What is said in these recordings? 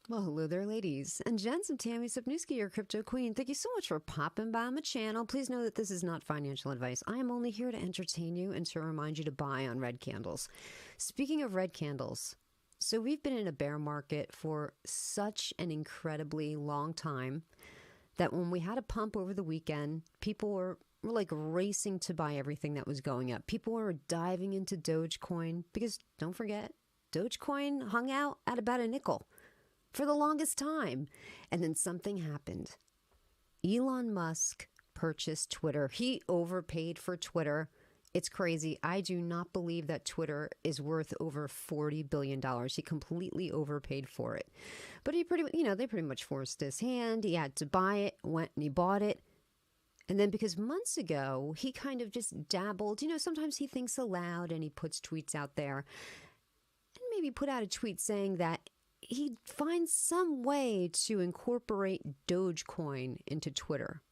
Well, hello there, ladies and gents. I'm Tammy Sapniewski, your crypto queen. Thank you so much for popping by my channel. Please know that this is not financial advice. I am only here to entertain you and to remind you to buy on red candles. Speaking of red candles, so we've been in a bear market for such an incredibly long time that when we had a pump over the weekend, people were like racing to buy everything that was going up. People were diving into Dogecoin because don't forget, Dogecoin hung out at about a nickel for the longest time. And then something happened. Elon Musk purchased Twitter. He overpaid for Twitter. It's crazy. I do not believe that Twitter is worth over $40 billion. He completely overpaid for it. But they pretty much forced his hand. He had to buy it, went and he bought it. And then because months ago, he kind of just dabbled. Sometimes he thinks aloud and he puts tweets out there. And maybe put out a tweet saying that he finds some way to incorporate Dogecoin into Twitter.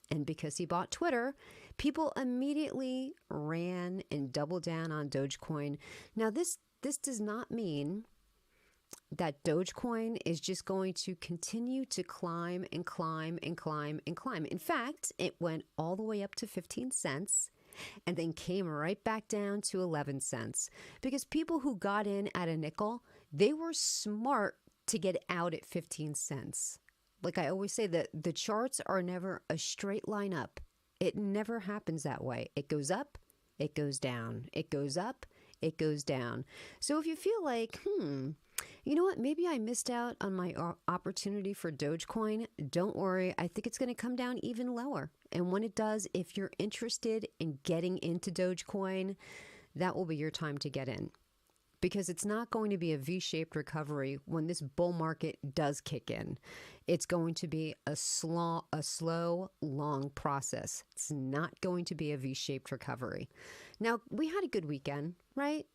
And because he bought Twitter, people immediately ran and doubled down on Dogecoin. Now, this does not mean that Dogecoin is just going to continue to climb and climb and climb and climb. In fact, it went all the way up to 15 cents. And then came right back down to 11 cents. Because people who got in at a nickel, they were smart to get out at 15 cents. Like I always say, that the charts are never a straight line up. It never happens that way. It goes up, it goes down. It goes up, it goes down. So if you feel like, you know what, maybe I missed out on my opportunity for Dogecoin, don't worry. I think it's going to come down even lower. And when it does, if you're interested in getting into Dogecoin, that will be your time to get in. Because it's not going to be a V-shaped recovery when this bull market does kick in. It's going to be a slow, long process. It's not going to be a V-shaped recovery. Now, we had a good weekend, right?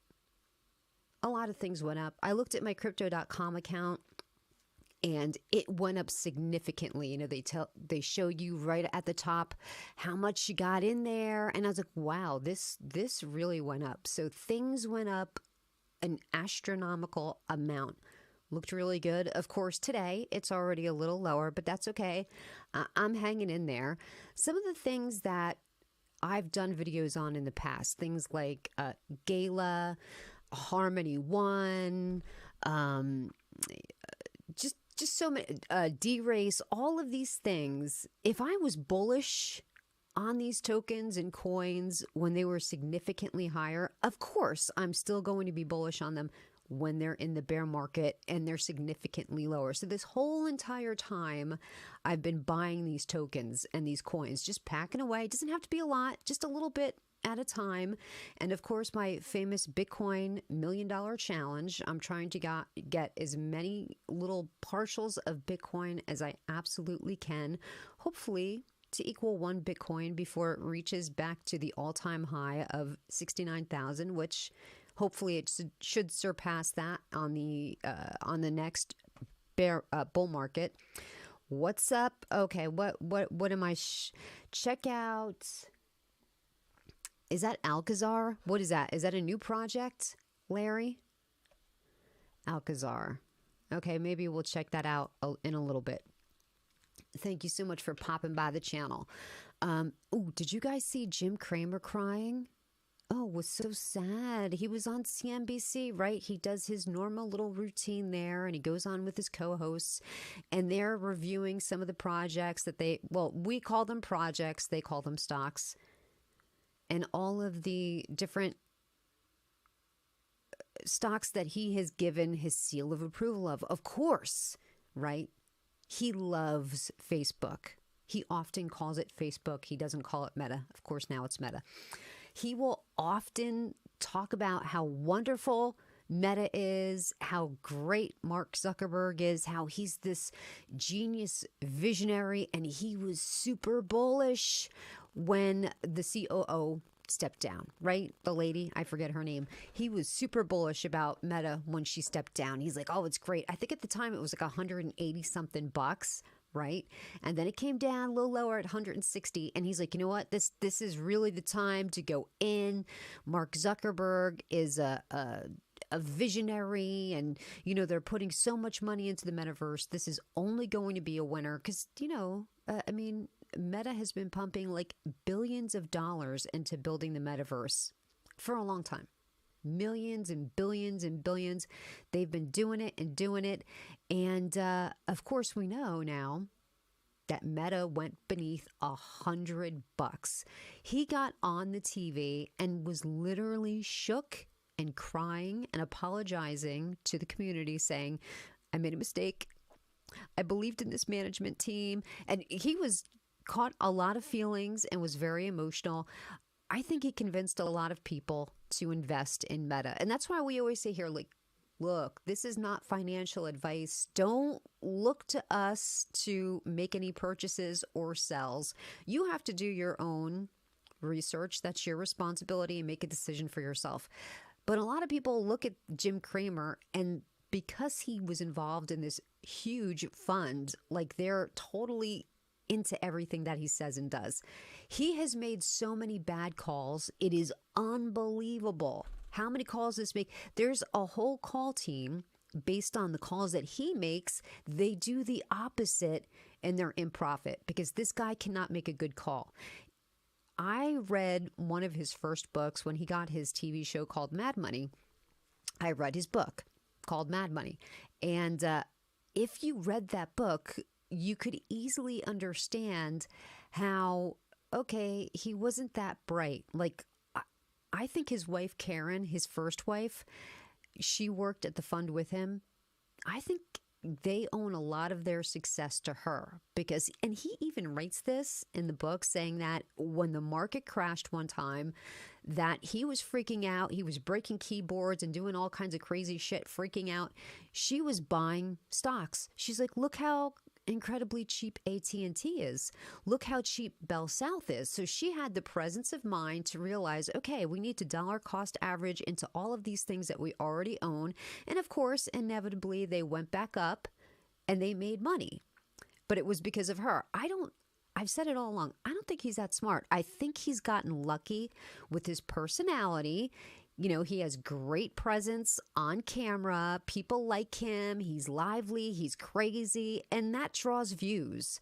A lot of things went up. I looked at my crypto.com account and it went up significantly. They show you right at the top how much you got in there. And I was like, wow, this really went up. So things went up an astronomical amount. Looked really good. Of course, today it's already a little lower, but that's okay. I'm hanging in there. Some of the things that I've done videos on in the past, things like Gala, Harmony One, just so many, D-Race, all of these things. If I was bullish on these tokens and coins when they were significantly higher, of course, I'm still going to be bullish on them when they're in the bear market and they're significantly lower. So this whole entire time, I've been buying these tokens and these coins, just packing away. It doesn't have to be a lot, just a little bit at a time. And of course, my famous Bitcoin $1 million challenge. I'm trying to get as many little partials of Bitcoin as I absolutely can, hopefully to equal 1 Bitcoin before it reaches back to the all-time high of 69,000, which hopefully it should surpass that on the next bull market. What's up? Okay, what am I? Check out. Is that Alcazar? What is that? Is that a new project, Larry? Alcazar. Okay, maybe we'll check that out in a little bit. Thank you so much for popping by the channel. Did you guys see Jim Cramer crying? Oh, it was so sad. He was on CNBC, right? He does his normal little routine there and he goes on with his co-hosts and they're reviewing some of the projects that we call them projects, they call them stocks. And all of the different stocks that he has given his seal of approval of course, right? He loves Facebook. He often calls it Facebook. He doesn't call it Meta. Of course, now it's Meta. He will often talk about how wonderful Meta is, how great Mark Zuckerberg is, how he's this genius visionary, and he was super bullish when the COO stepped down, right? The lady, I forget her name. He was super bullish about Meta when she stepped down. He's like, oh, it's great. I think at the time it was like 180 something bucks, right? And then it came down a little lower at 160. And he's like, you know what? This is really the time to go in. Mark Zuckerberg is a a visionary and, they're putting so much money into the metaverse. This is only going to be a winner because, Meta has been pumping like billions of dollars into building the metaverse for a long time. Millions and billions and billions. They've been doing it and doing it. And of course, we know now that Meta went beneath $100. He got on the TV and was literally shook and crying and apologizing to the community, saying, I made a mistake. I believed in this management team. And he was caught a lot of feelings and was very emotional. I think he convinced a lot of people to invest in Meta. And that's why we always say here, like, look, this is not financial advice. Don't look to us to make any purchases or sells. You have to do your own research. That's your responsibility, and make a decision for yourself. But a lot of people look at Jim Cramer, and because he was involved in this huge fund, like they're totally into everything that he says and does. He has made so many bad calls. It is unbelievable how many calls this make. There's a whole call team based on the calls that he makes. They do the opposite and they're in profit because this guy cannot make a good call. I read one of his first books when he got his TV show called Mad Money. I read his book called Mad Money. And if you read that book, you could easily understand how, okay, he wasn't that bright. Like, I think his wife, Karen, his first wife, she worked at the fund with him. I think they own a lot of their success to her because, and he even writes this in the book saying that when the market crashed one time, that he was freaking out. He was breaking keyboards and doing all kinds of crazy shit, freaking out. She was buying stocks. She's like, look how incredibly cheap AT&T is. Look how cheap Bell South is. So she had the presence of mind to realize, okay, we need to dollar cost average into all of these things that we already own. And of course, inevitably, they went back up and they made money. But it was because of her. I've said it all along. I don't think he's that smart. I think he's gotten lucky with his personality. He has great presence on camera. People like him. He's lively. He's crazy. And that draws views.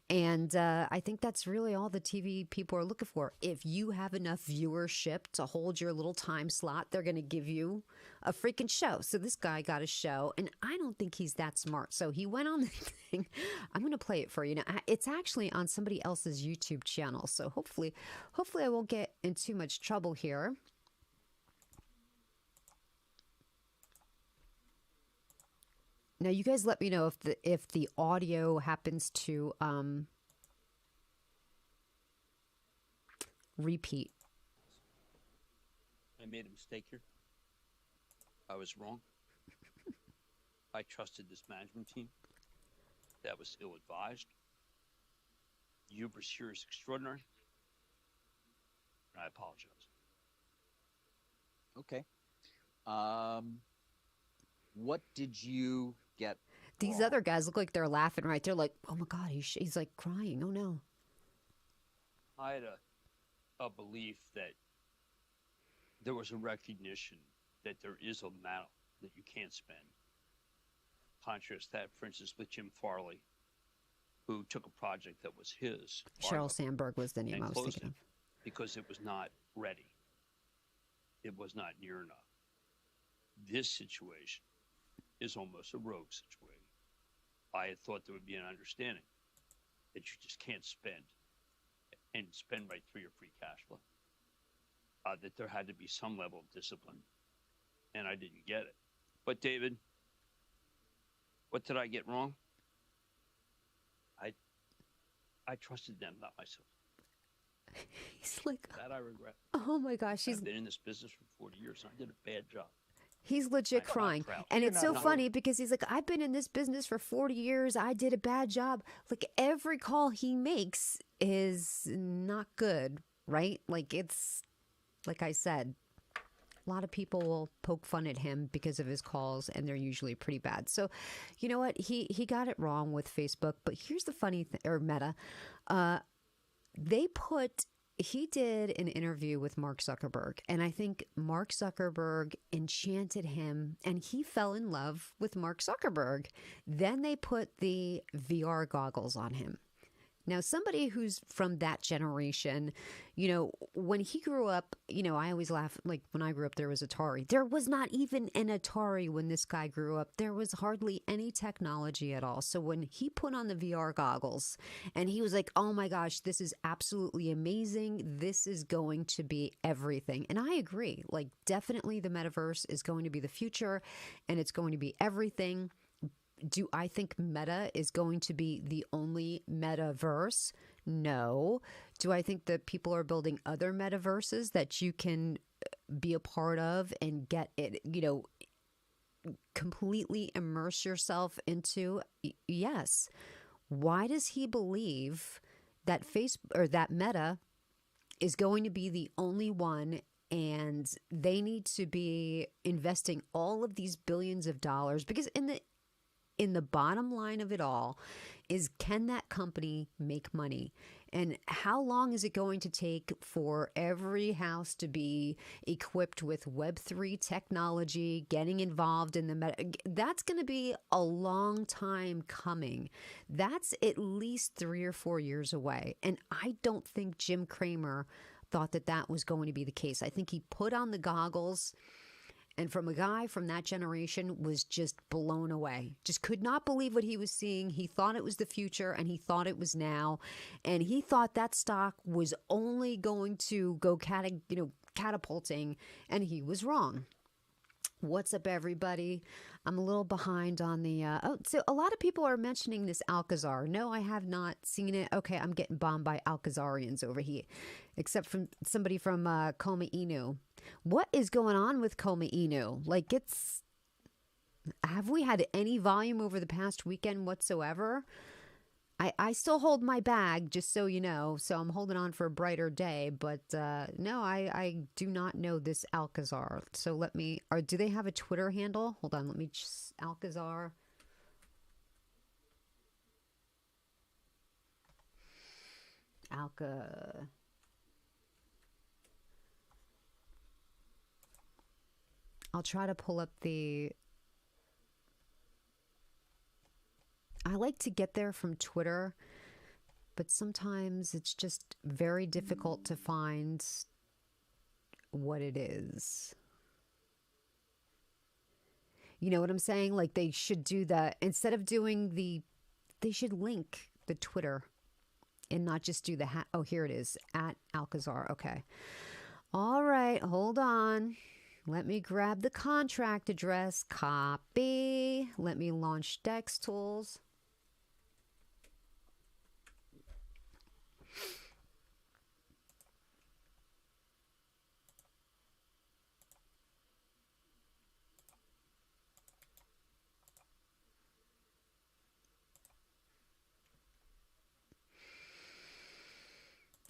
And I think that's really all the TV people are looking for. If you have enough viewership to hold your little time slot, they're going to give you a freaking show. So this guy got a show, and I don't think he's that smart. So he went on the thing. I'm going to play it for you. Now, it's actually on somebody else's YouTube channel. So hopefully I won't get in too much trouble here. Now, you guys let me know if the audio happens to repeat. I made a mistake here. I was wrong. I trusted this management team. That was ill-advised. Hubris here is extraordinary. And I apologize. Okay. What did you get These wrong? other guys look like they're laughing, right? They're like, oh my God, he's like crying. Oh no. I had a belief that there was a recognition that there is a amount that you can't spend. Contrast that, for instance, with Jim Farley, who took a project that was his. Sheryl Sandberg was the name I was thinking of. Because it was not ready. It was not near enough. This situation is almost a rogue situation. I had thought there would be an understanding that you just can't spend and spend right through your free cash flow. That there had to be some level of discipline, and I didn't get it. But David, what did I get wrong? I trusted them, not myself. He's like, that I regret. Oh my gosh, I've been in this business for 40 years, and I did a bad job. He's legit crying. And it's so funny because he's like, I've been in this business for 40 years. I did a bad job. Like every call he makes is not good, right? Like it's, like I said, a lot of people will poke fun at him because of his calls, and they're usually pretty bad. So, you know what? He got it wrong with Facebook. But here's the funny thing, or Meta. They put he did an interview with Mark Zuckerberg, and I think Mark Zuckerberg enchanted him, and he fell in love with Mark Zuckerberg. Then they put the VR goggles on him. Now, somebody who's from that generation, when he grew up, I always laugh, like when I grew up, there was Atari. There was not even an Atari when this guy grew up. There was hardly any technology at all. So when he put on the VR goggles and he was like, oh my gosh, this is absolutely amazing. This is going to be everything. And I agree, like definitely the metaverse is going to be the future and it's going to be everything. Do I think Meta is going to be the only metaverse? No. Do I think that people are building other metaverses that you can be a part of and get it, completely immerse yourself into? Yes. Why does he believe that that Meta is going to be the only one, and they need to be investing all of these billions of dollars? Because in the bottom line of it all is, can that company make money? And how long is it going to take for every house to be equipped with Web3 technology, getting involved in that's going to be a long time coming. That's at least 3 or 4 years away. And I don't think Jim Cramer thought that was going to be the case. I think he put on the goggles, and from a guy from that generation, was just blown away. Just could not believe what he was seeing. He thought it was the future, and he thought it was now. And he thought that stock was only going to go catapulting, and he was wrong. What's up, everybody? I'm a little behind on the... so a lot of people are mentioning this Alcazar. No, I have not seen it. Okay, I'm getting bombed by Alcazarians over here, except from somebody from Koma Inu. What is going on with Koma Inu? Like, have we had any volume over the past weekend whatsoever? I still hold my bag, just so you know, so I'm holding on for a brighter day, but no, I do not know this Alcazar. So do they have a Twitter handle? Hold on, let me just, Alcazar. I'll try to pull up I like to get there from Twitter, but sometimes it's just very difficult to find what it is. You know what I'm saying? Like, they should do that. Instead of doing they should link the Twitter and not just do oh, here it is, at Alcazar. Okay. All right, hold on. Let me grab the contract address, copy. Let me launch Dex Tools.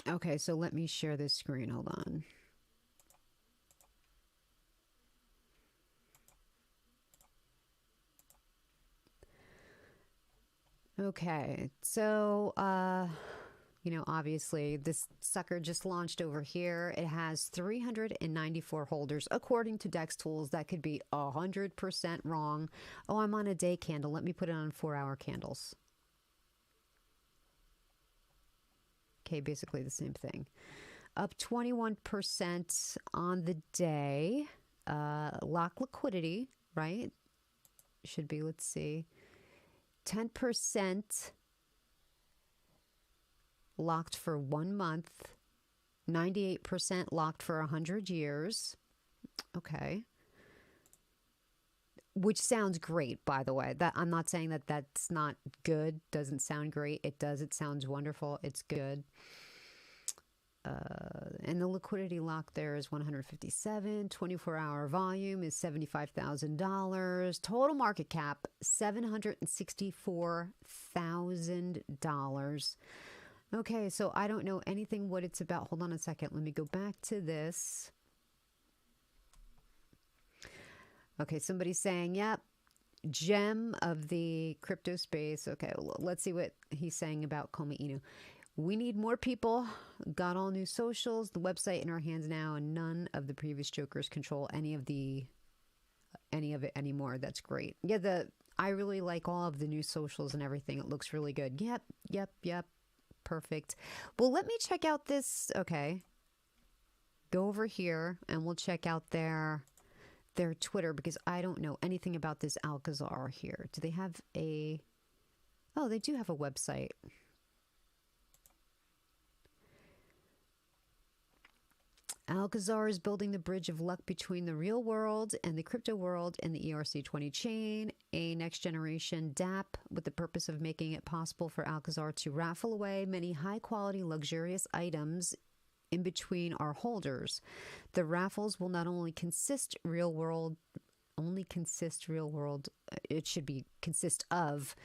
Okay, so let me share this screen. Hold on. Okay, so, obviously this sucker just launched over here. It has 394 holders, according to Dex Tools. That could be 100% wrong. Oh, I'm on a day candle. Let me put it on 4-hour candles. Okay, basically the same thing. Up 21% on the day. Lock liquidity, right? Should be, let's see. 10% locked for 1 month, 98% locked for 100 years. Okay. Which sounds great, by the way. That I'm not saying that that's not good, doesn't sound great. It does. It sounds wonderful. It's good. And the liquidity lock there is 157. 24-hour volume is $75,000. Total market cap, $764,000. Okay, so I don't know anything what it's about. Hold on a second. Let me go back to this. Okay, somebody's saying, yep, gem of the crypto space. Okay, well, let's see what he's saying about Koma Inu. We need more people. Got all new socials, the website in our hands now, and none of the previous jokers control any of it anymore. That's great. Yeah, I really like all of the new socials and everything. It looks really good. Yep. Perfect. Well, let me check out this. Okay. Go over here and we'll check out their Twitter, because I don't know anything about this Alcazar here. Do they have a... Oh, they do have a website. Alcazar is building the bridge of luck between the real world and the crypto world and the ERC20 chain, a next generation DApp with the purpose of making it possible for Alcazar to raffle away many high quality, luxurious items in between our holders. The raffles will not only consist of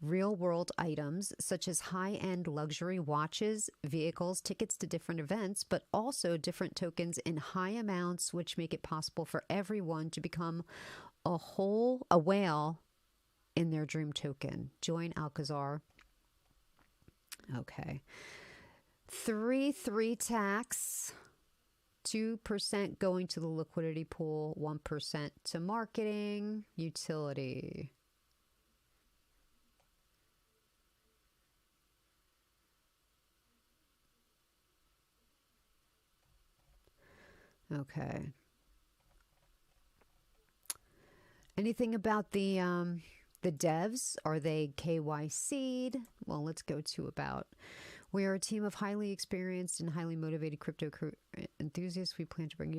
real world items such as high-end luxury watches, vehicles, tickets to different events, but also different tokens in high amounts, which make it possible for everyone to become a whale in their dream token. Join Alcazar. Okay. 3 tax, 2% going to the liquidity pool, 1% to marketing, utility. Okay. Anything about the devs? Are they KYC'd? Well, let's go to about. We are a team of highly experienced and highly motivated crypto enthusiasts. We plan to bring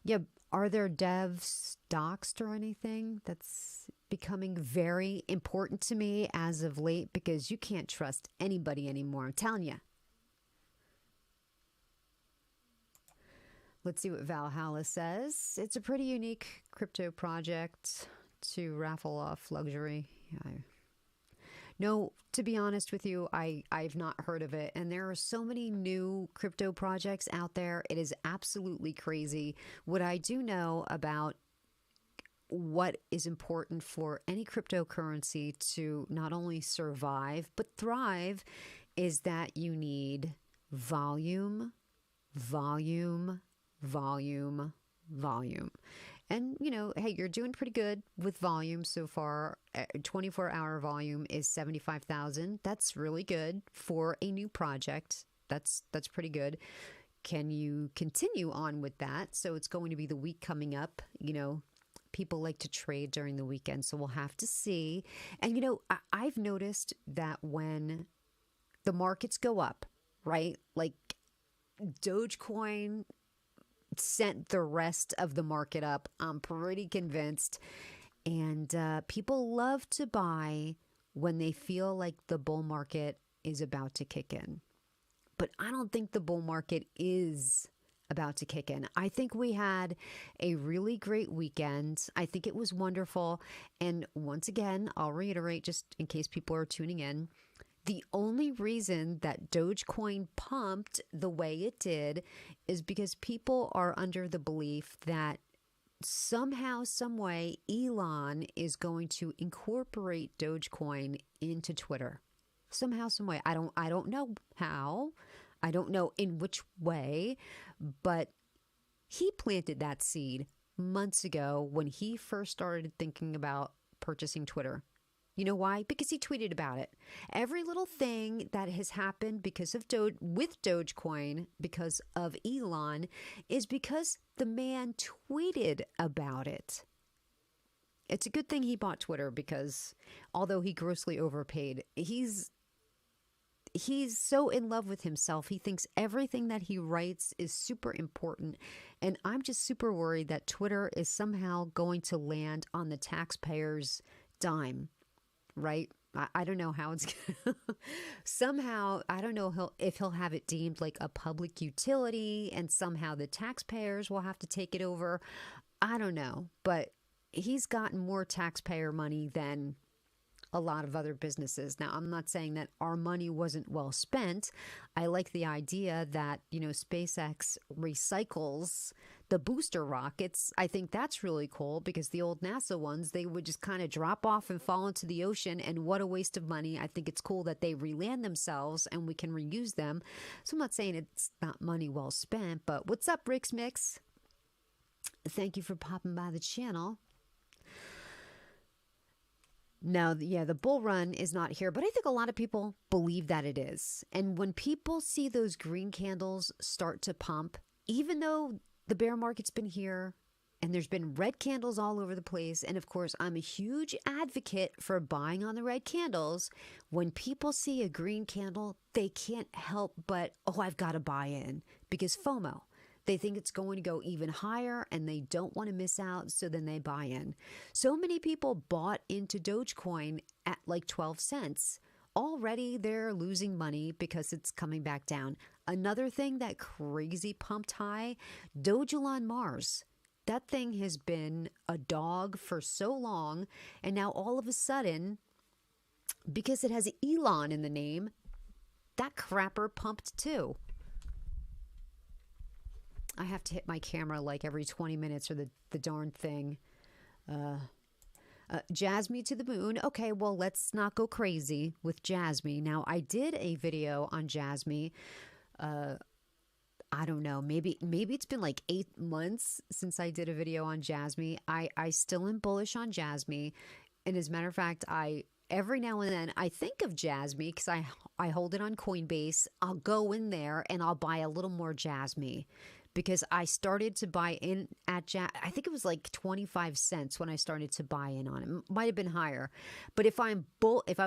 Yeah. Are there devs doxed or anything? That's becoming very important to me as of late, because you can't trust anybody anymore. I'm telling you. Let's see what Valhalla says. It's a pretty unique crypto project to raffle off luxury. No, to be honest with you, I've not heard of it. And there are so many new crypto projects out there. It is absolutely crazy. What I do know about what is important for any cryptocurrency to not only survive, but thrive, is that you need volume. And, hey, you're doing pretty good with volume so far. 24-hour volume is 75,000. That's really good for a new project. That's pretty good. Can you continue on with that? So it's going to be the week coming up. People like to trade during the weekend, so we'll have to see. And, I've noticed that when the markets go up, right? Like Dogecoin sent the rest of the market up. I'm pretty convinced. And people love to buy when they feel like the bull market is about to kick in. But I don't think the bull market is about to kick in. I think we had a really great weekend. I think it was wonderful. And once again, I'll reiterate, just in case people are tuning in, the only reason that Dogecoin pumped the way it did is because people are under the belief that somehow, some way, Elon is going to incorporate Dogecoin into Twitter. Somehow, some way. I don't know how. I don't know in which way, but he planted that seed months ago when he first started thinking about purchasing Twitter. You know why? Because he tweeted about it. Every little thing that has happened because of with Dogecoin, because of Elon, is because the man tweeted about it. It's a good thing he bought Twitter, because although he grossly overpaid, he's so in love with himself. He thinks everything that he writes is super important. And I'm just super worried that Twitter is somehow going to land on the taxpayers' dime. Right? I don't know how it's gonna somehow, I don't know if he'll have it deemed like a public utility and somehow the taxpayers will have to take it over. I don't know, but he's gotten more taxpayer money than a lot of other businesses. Now, I'm not saying that our money wasn't well spent. I like the idea that, SpaceX recycles the booster rockets. I think that's really cool because the old NASA ones, they would just kind of drop off and fall into the ocean. And what a waste of money. I think it's cool that they reland themselves and we can reuse them. So I'm not saying it's not money well spent, but what's up, Rick's Mix? Thank you for popping by the channel. No, yeah, the bull run is not here, but I think a lot of people believe that it is. And when people see those green candles start to pump, even though the bear market's been here and there's been red candles all over the place, and of course, I'm a huge advocate for buying on the red candles. When people see a green candle, they can't help but, oh, I've got to buy in because FOMO. They think it's going to go even higher and they don't want to miss out, so then they buy in. So many people bought into Dogecoin at like 12 cents. Already they're losing money because it's coming back down. Another thing that crazy pumped high, Dogelon Mars. That thing has been a dog for so long, and now all of a sudden, because it has Elon in the name, that crapper pumped too. I have to hit my camera like every 20 minutes or the darn thing. Jasmine to the moon. Okay, well, let's not go crazy with Jasmine. Now, I did a video on Jasmine. I don't know. Maybe it's been like 8 months since I did a video on Jasmine. I still am bullish on Jasmine. And as a matter of fact, every now and then I think of Jasmine because I hold it on Coinbase. I'll go in there and I'll buy a little more Jasmine. Because I started to buy in at I think it was like 25 cents when I started to buy in on it. Might have been higher. But if I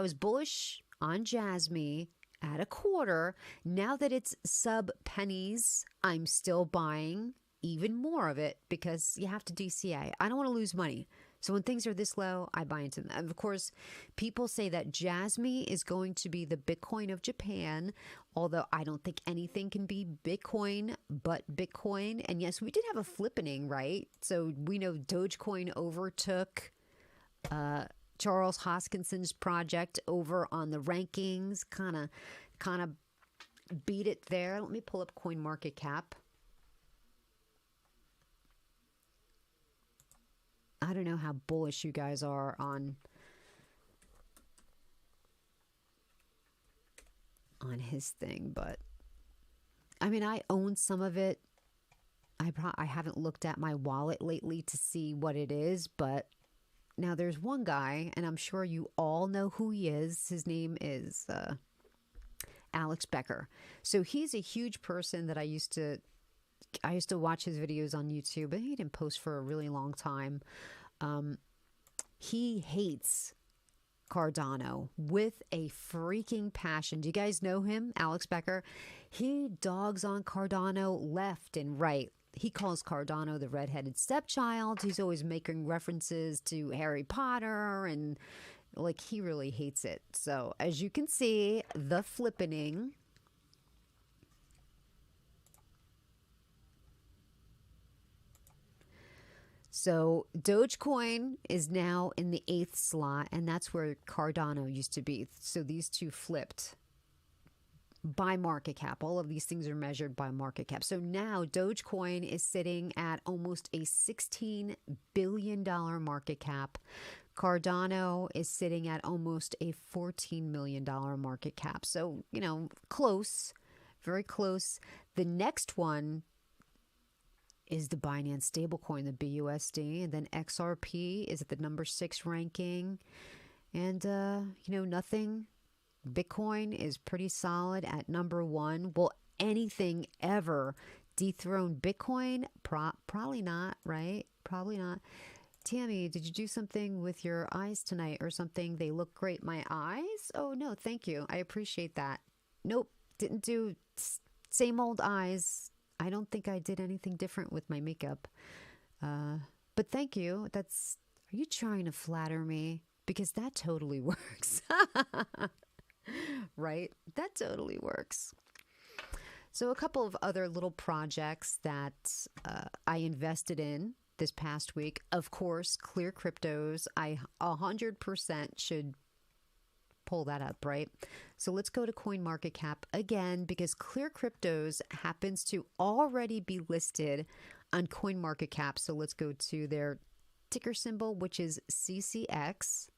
was bullish on Jasmine at a quarter, now that it's sub pennies, I'm still buying even more of it because you have to DCA. I don't want to lose money. So when things are this low, I buy into them. And of course, people say that Jasmine is going to be the Bitcoin of Japan, although I don't think anything can be Bitcoin but Bitcoin. And yes, we did have a flippening, right? So we know Dogecoin overtook Charles Hoskinson's project over on the rankings, kind of beat it there. Let me pull up CoinMarketCap. I don't know how bullish you guys are on his thing, but I mean, I own some of it. I haven't looked at my wallet lately to see what it is, but now there's one guy, and I'm sure you all know who he is. His name is Alex Becker. So he's a huge person that I used to watch his videos on YouTube, but he didn't post for a really long time. He hates Cardano with a freaking passion. Do you guys know him, Alex Becker? He dogs on Cardano left and right. He calls Cardano the redheaded stepchild. He's always making references to Harry Potter and like he really hates it. So as you can see, the flippening. So Dogecoin is now in the 8th slot, and that's where Cardano used to be. So these two flipped by market cap. All of these things are measured by market cap. So now Dogecoin is sitting at almost a $16 billion market cap. Cardano is sitting at almost a $14 million market cap. So, close, very close. The next one is the Binance stablecoin, the BUSD, and then XRP is at the number 6 ranking. And, nothing. Bitcoin is pretty solid at number 1. Will anything ever dethrone Bitcoin? Probably not, right? Probably not. Tammy, did you do something with your eyes tonight or something? They look great. My eyes? Oh, no, thank you. I appreciate that. Nope, didn't do same old eyes. I don't think I did anything different with my makeup. But thank you. Are you trying to flatter me? Because that totally works. Right? That totally works. So a couple of other little projects that I invested in this past week. Of course, Clear Cryptos. I 100% should pull that up, right? So let's go to CoinMarketCap again because Clear Cryptos happens to already be listed on CoinMarketCap. So let's go to their ticker symbol, which is CCX.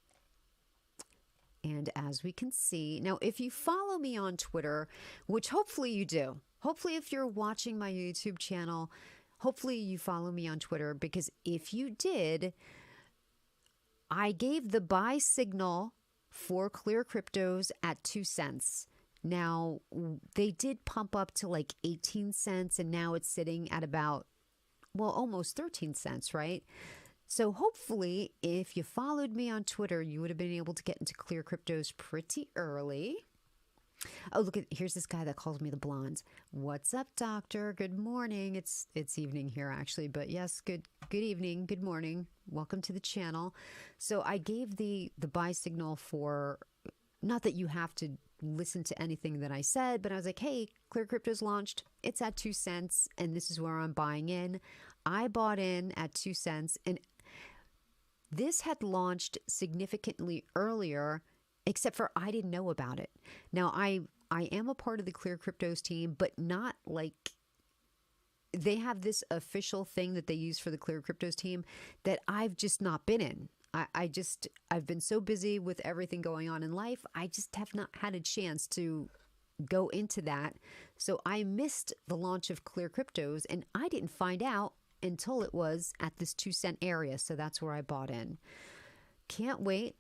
And as we can see, now if you follow me on Twitter, which hopefully you do, hopefully if you're watching my YouTube channel, hopefully you follow me on Twitter, because if you did, I gave the buy signal for Clear Cryptos at 2 cents. Now, they did pump up to like 18 cents, and now it's sitting at about, well, almost 13 cents, right? So hopefully, if you followed me on Twitter, you would have been able to get into Clear Cryptos pretty early. Oh, look, here's this guy that calls me the blonde. What's up, doctor? Good morning. It's evening here, actually, but yes, good evening, good morning. Welcome to the channel. So I gave the buy signal for, not that you have to listen to anything that I said, but I was like, hey, Clear Cryptos launched. It's at 2 cents, and this is where I'm buying in. I bought in at 2 cents, and this had launched significantly earlier, except for I didn't know about it. Now, I am a part of the Clear Cryptos team, but not like, they have this official thing that they use for the Clear Cryptos team that I've just not been in. I've been so busy with everything going on in life, I just have not had a chance to go into that. So I missed the launch of Clear Cryptos, and I didn't find out until it was at this 2 cent area. So that's where I bought in. Can't wait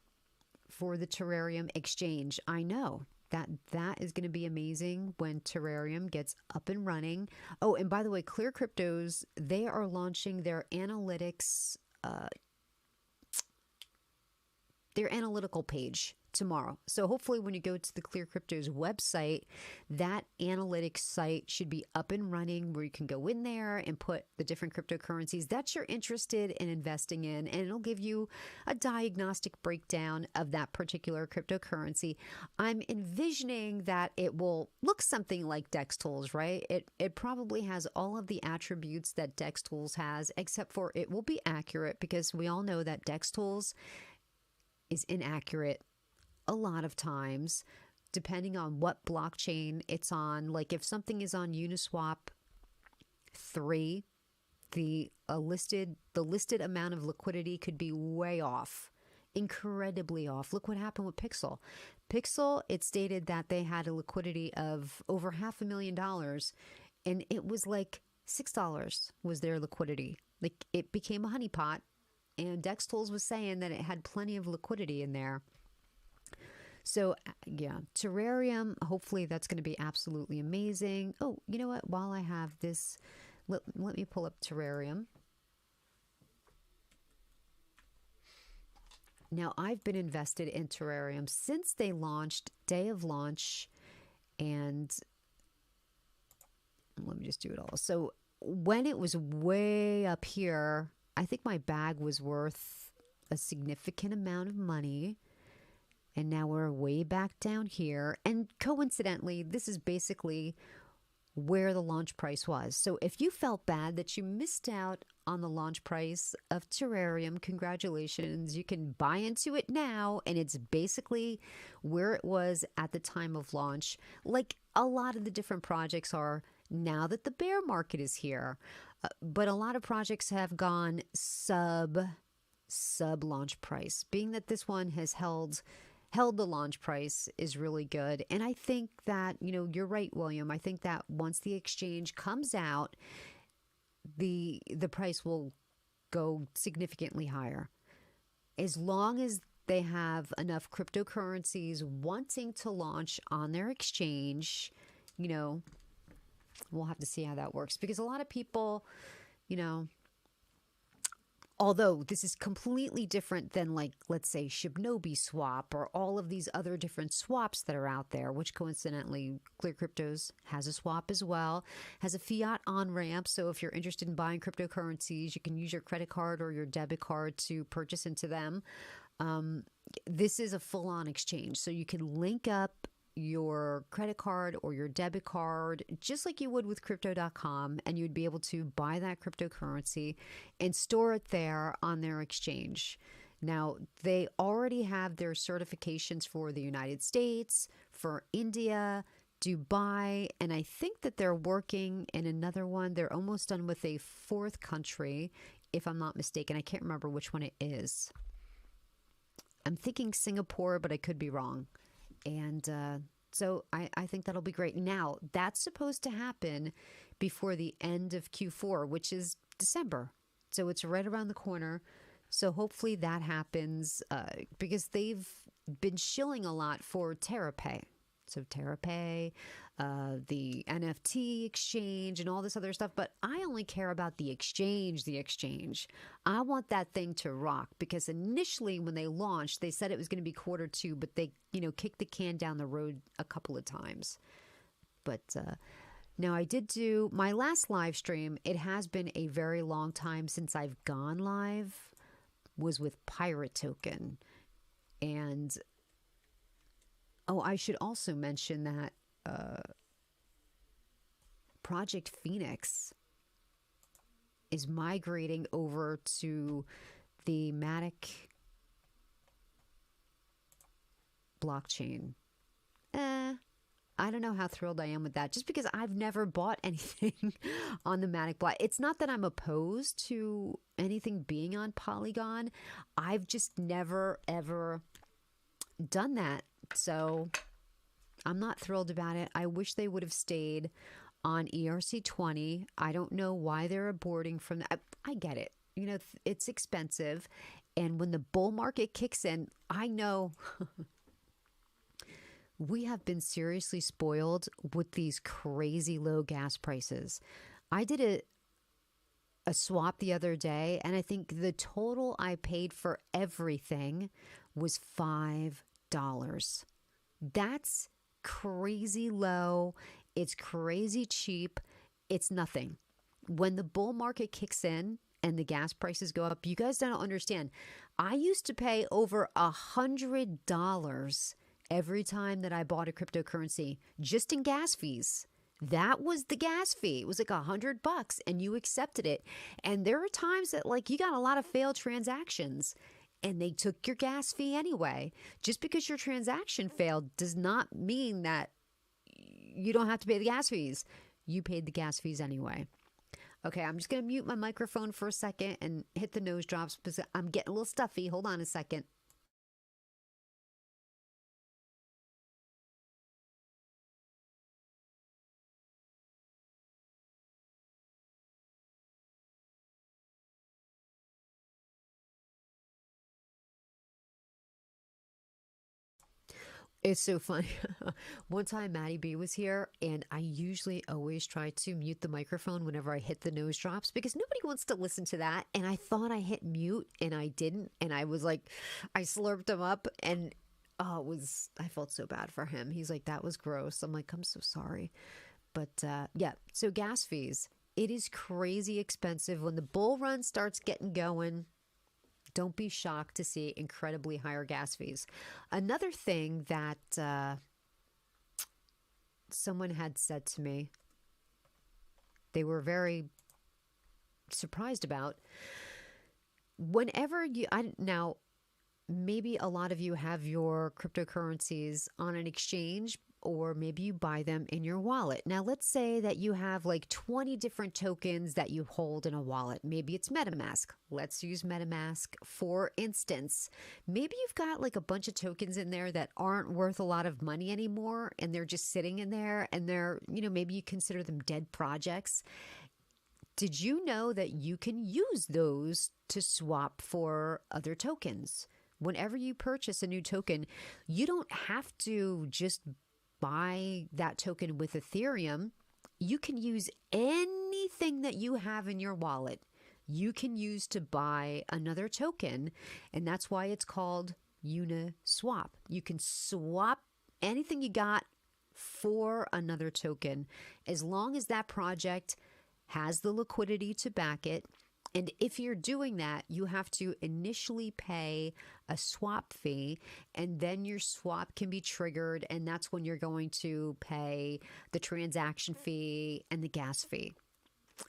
for the Terrarium exchange. I know that is going to be amazing when Terrarium gets up and running. Oh, and by the way, Clear Cryptos, they are launching their analytics, their analytical page tomorrow. So hopefully when you go to the Clear Cryptos website, that analytics site should be up and running, where you can go in there and put the different cryptocurrencies that you're interested in investing in, and it'll give you a diagnostic breakdown of that particular cryptocurrency. I'm envisioning that it will look something like DEX Tools, right? It probably has all of the attributes that DEX Tools has, except for it will be accurate, because we all know that DEX Tools is inaccurate a lot of times, depending on what blockchain it's on. Like if something is on Uniswap 3, the listed amount of liquidity could be way off, incredibly off. Look what happened with Pixel. Pixel, it stated that they had a liquidity of over $500,000, and it was like $6 was their liquidity. Like it became a honeypot, and DEX Tools was saying that it had plenty of liquidity in there. So yeah, Terrarium, hopefully that's going to be absolutely amazing. Oh, you know what? While I have this, let me pull up Terrarium. Now, I've been invested in Terrarium since they launched, day of launch, and let me just do it all. So when it was way up here, I think my bag was worth a significant amount of money. And now we're way back down here. And coincidentally, this is basically where the launch price was. So if you felt bad that you missed out on the launch price of Terrarium, congratulations. You can buy into it now, and it's basically where it was at the time of launch, like a lot of the different projects are now that the bear market is here. But a lot of projects have gone sub launch price. Being that this one has held the launch price is really good. And I think that, you know, you're right, William. I think that once the exchange comes out, the price will go significantly higher. As long as they have enough cryptocurrencies wanting to launch on their exchange, you know, we'll have to see how that works. Because a lot of people, you know, although this is completely different than, like, let's say Shibnobi swap or all of these other different swaps that are out there, which coincidentally Clear Cryptos has a swap as well, has a fiat on-ramp. So if you're interested in buying cryptocurrencies, you can use your credit card or your debit card to purchase into them. This is a full-on exchange. So you can link up your credit card or your debit card, just like you would with crypto.com, and you'd be able to buy that cryptocurrency and store it there on their exchange. Now, they already have their certifications for the United States, for India, Dubai, and I think that they're working in another one. They're almost done with a fourth country, if I'm not mistaken. I can't remember which one it is. I'm thinking Singapore, but I could be wrong. And so I think that'll be great. Now, that's supposed to happen before the end of Q4, which is December. So it's right around the corner. So hopefully that happens because they've been shilling a lot for TerraPay. So TerraPay, the NFT exchange, and all this other stuff. But I only care about the exchange. I want that thing to rock because initially when they launched, they said it was going to be Q2, but they, kicked the can down the road a couple of times. But now I did do my last live stream. It has been a very long time since I've gone live, was with Pirate Token. And I should also mention that Project Phoenix is migrating over to the Matic blockchain. I don't know how thrilled I am with that, just because I've never bought anything on the Matic block. It's not that I'm opposed to anything being on Polygon. I've just never, ever done that. So I'm not thrilled about it. I wish they would have stayed on ERC20. I don't know why they're aborting from that. I get it. It's expensive. And when the bull market kicks in, I know we have been seriously spoiled with these crazy low gas prices. I did a swap the other day, and I think the total I paid for everything was $5. That's crazy low. It's crazy cheap. It's nothing. When the bull market kicks in and the gas prices go up, you guys don't understand. I used to pay over $100 every time that I bought a cryptocurrency just in gas fees. That was the gas fee. It was like $100 and you accepted it. And there are times that you got a lot of failed transactions and they took your gas fee anyway. Just because your transaction failed does not mean that you don't have to pay the gas fees. You paid the gas fees anyway. Okay, I'm just going to mute my microphone for a second and hit the nose drops because I'm getting a little stuffy. Hold on a second. It's so funny. One time Maddie B was here, and I usually always try to mute the microphone whenever I hit the nose drops because nobody wants to listen to that. And I thought I hit mute and I didn't. And I was like, I slurped him up and I felt so bad for him. He's like, that was gross. I'm like, I'm so sorry. But yeah, so gas fees. It is crazy expensive. When the bull run starts getting going, don't be shocked to see incredibly higher gas fees. Another thing that someone had said to me, they were very surprised about, whenever now, maybe a lot of you have your cryptocurrencies on an exchange, or maybe you buy them in your wallet. Now, let's say that you have 20 different tokens that you hold in a wallet. Maybe it's MetaMask. Let's use MetaMask for instance. Maybe you've got a bunch of tokens in there that aren't worth a lot of money anymore, and they're just sitting in there, and they're, maybe you consider them dead projects. Did you know that you can use those to swap for other tokens? Whenever you purchase a new token, you don't have to just buy that token with Ethereum. You can use anything that you have in your wallet. You can use to buy another token, and that's why it's called Uniswap. You can swap anything you got for another token as long as that project has the liquidity to back it. And if you're doing that, you have to initially pay a swap fee, and then your swap can be triggered, and that's when you're going to pay the transaction fee and the gas fee.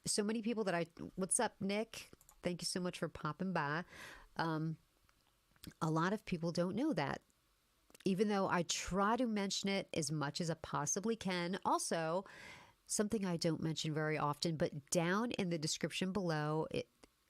So many people what's up, Nick? Thank you so much for popping by. A lot of people don't know that. even though I try to mention it as much as I possibly can. Also, something I don't mention very often, but down in the description below,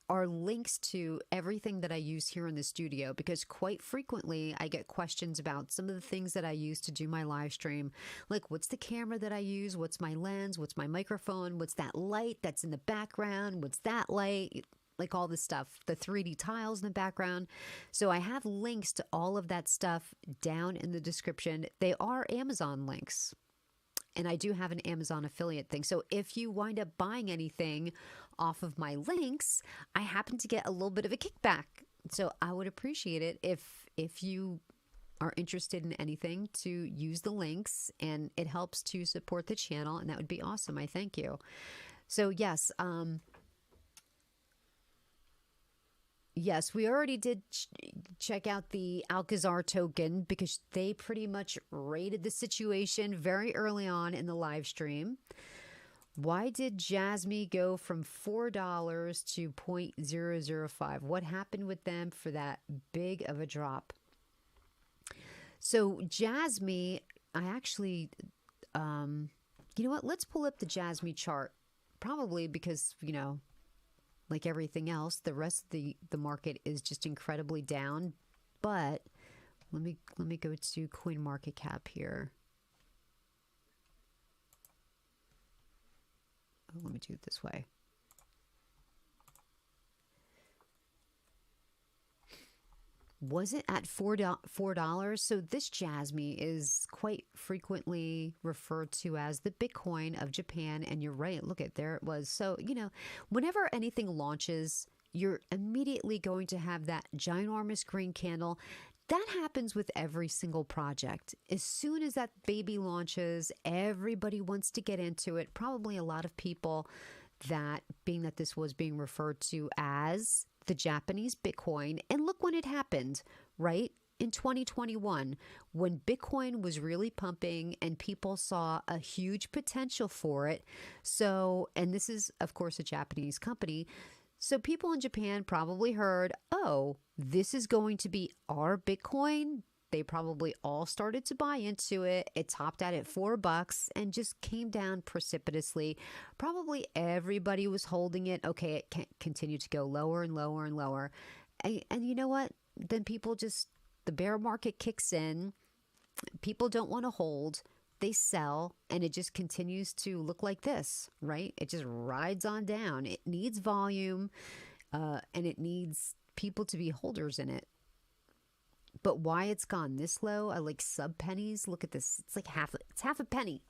are links to everything that I use here in the studio, because quite frequently I get questions about some of the things that I use to do my live stream. Like, what's the camera that I use? What's my lens? What's my microphone? What's that light that's in the background? What's that light? Like all this stuff, the 3D tiles in the background. So I have links to all of that stuff down in the description. They are Amazon links. And I do have an Amazon affiliate thing. So if you wind up buying anything off of my links, I happen to get a little bit of a kickback. So I would appreciate it if you are interested in anything to use the links, and it helps to support the channel, and that would be awesome. I thank you. So yes, yes, we already did check out the Alcazar token, because they pretty much rated the situation very early on in the live stream. Why did Jasmy go from $4 to 0.005? What happened with them for that big of a drop? So Jasmy, I actually, you know what? Let's pull up the Jasmy chart. Probably because, you know, like everything else, the rest of the market is just incredibly down. But let me go to CoinMarketCap here. Oh, let me do it this way. Was it at $4? So this Jasmy is quite frequently referred to as the Bitcoin of Japan. And you're right. Look at, there it was. So, you know, whenever anything launches, you're immediately going to have that ginormous green candle. That happens with every single project. As soon as that baby launches, everybody wants to get into it. Probably a lot of people that, being that this was being referred to as the Japanese Bitcoin. And look when it happened, right? In 2021, when Bitcoin was really pumping and people saw a huge potential for it. So, and this is, of course, a Japanese company. So people in Japan probably heard, oh, this is going to be our Bitcoin. They probably all started to buy into it. It topped out at $4 and just came down precipitously. Probably everybody was holding it. Okay, it can't continue to go lower and lower and lower. And you know what? Then people just, the bear market kicks in. People don't want to hold. They sell, and it just continues to look like this, right? It just rides on down. It needs volume, and it needs people to be holders in it. But why it's gone this low? I like sub pennies. Look at this. It's like half a penny.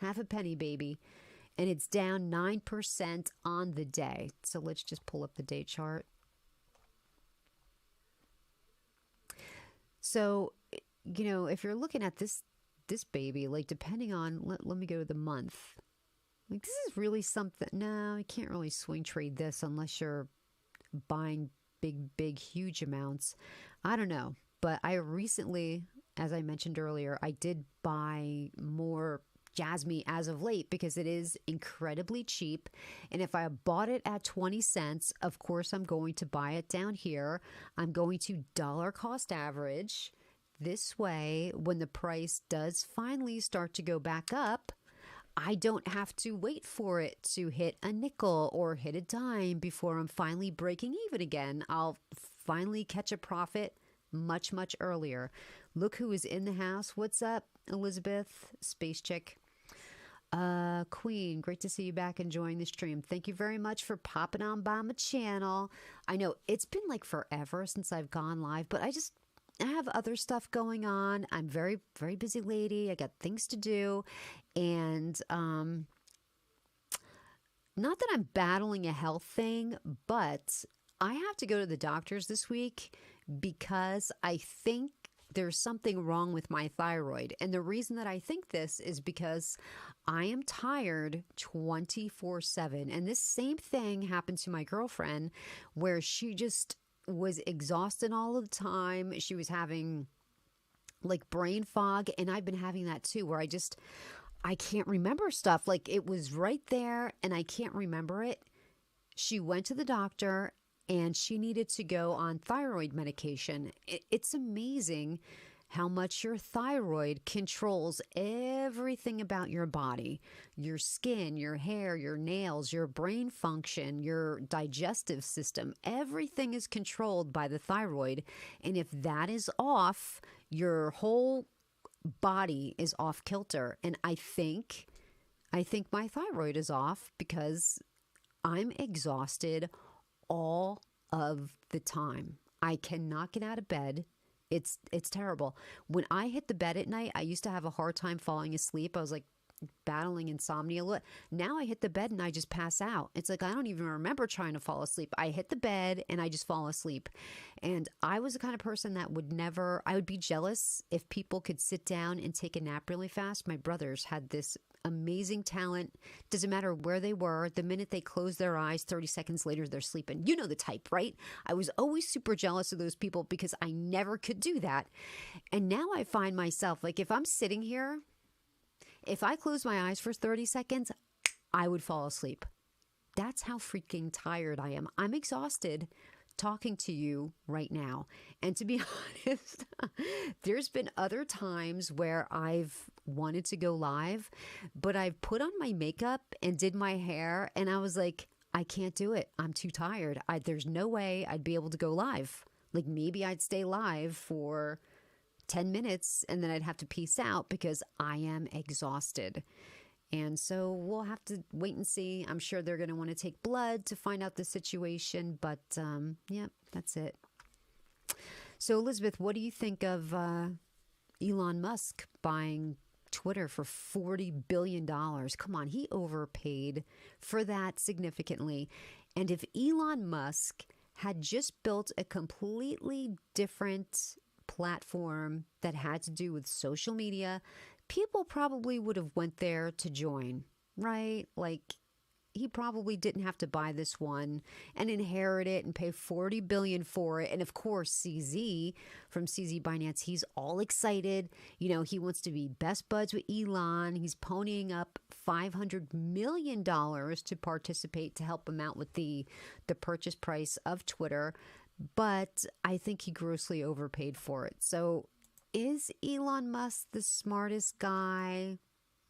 Half a penny, baby. And it's down 9% on the day. So let's just pull up the day chart. So, you know, if you're looking at this baby, like depending on, let me go to the month. Like this is really something. No, you can't really swing trade this unless you're buying big, huge amounts. I don't know. But I recently, as I mentioned earlier, I did buy more Jasmy as of late because it is incredibly cheap. And if I bought it at 20 cents, of course, I'm going to buy it down here. I'm going to dollar cost average. This way, when the price does finally start to go back up, I don't have to wait for it to hit a nickel or hit a dime before I'm finally breaking even again. I'll finally catch a profit much earlier. Look who is in the house. What's up, Elizabeth? Space Chick. Queen, great to see you back enjoying the stream. Thank you very much for popping on by my channel. I know it's been like forever since I've gone live, but I have other stuff going on. I'm very busy lady. I got things to do. And not that I'm battling a health thing, but I have to go to the doctors this week because I think there's something wrong with my thyroid. And the reason that I think this is because I am tired 24/7. And this same thing happened to my girlfriend where she just was exhausted all of the time. She was having like brain fog, and I've been having that too, where I can't remember stuff. Like it was right there and I can't remember it. She went to the doctor and she needed to go on thyroid medication. It's amazing how much your thyroid controls everything about your body, your skin, your hair, your nails, your brain function, your digestive system. Everything is controlled by the thyroid. And if that is off, your whole body is off kilter. And I think my thyroid is off because I'm exhausted all of the time. I cannot get out of bed. It's terrible. When I hit the bed at night, I used to have a hard time falling asleep. I was like battling insomnia. Now I hit the bed and I just pass out. It's like I don't even remember trying to fall asleep. I hit the bed and I just fall asleep. And I was the kind of person that I would be jealous if people could sit down and take a nap really fast. My brothers had this amazing talent. Doesn't matter where they were. The minute they closed their eyes, 30 seconds later, they're sleeping. You know the type, right? I was always super jealous of those people because I never could do that. And now I find myself, like, if I'm sitting here, if I close my eyes for 30 seconds, I would fall asleep. That's how freaking tired I am. I'm exhausted talking to you right now. And to be honest, there's been other times where I've wanted to go live, but I've put on my makeup and did my hair, and I was like, I can't do it. I'm too tired. There's no way I'd be able to go live. Like, maybe I'd stay live for 10 minutes and then I'd have to peace out because I am exhausted. And so we'll have to wait and see. I'm sure they're going to want to take blood to find out the situation, but yeah, that's it. So Elizabeth, what do you think of Elon Musk buying Twitter for $40 billion? Come on, he overpaid for that significantly. And if Elon Musk had just built a completely different platform that had to do with social media, people probably would have went there to join, right? Like, he probably didn't have to buy this one and inherit it and pay $40 billion for it. And of course, CZ from CZ Binance, he's all excited. You know, he wants to be best buds with Elon. He's ponying up $500 million to participate to help him out with the purchase price of Twitter. But I think he grossly overpaid for it. So is Elon Musk the smartest guy?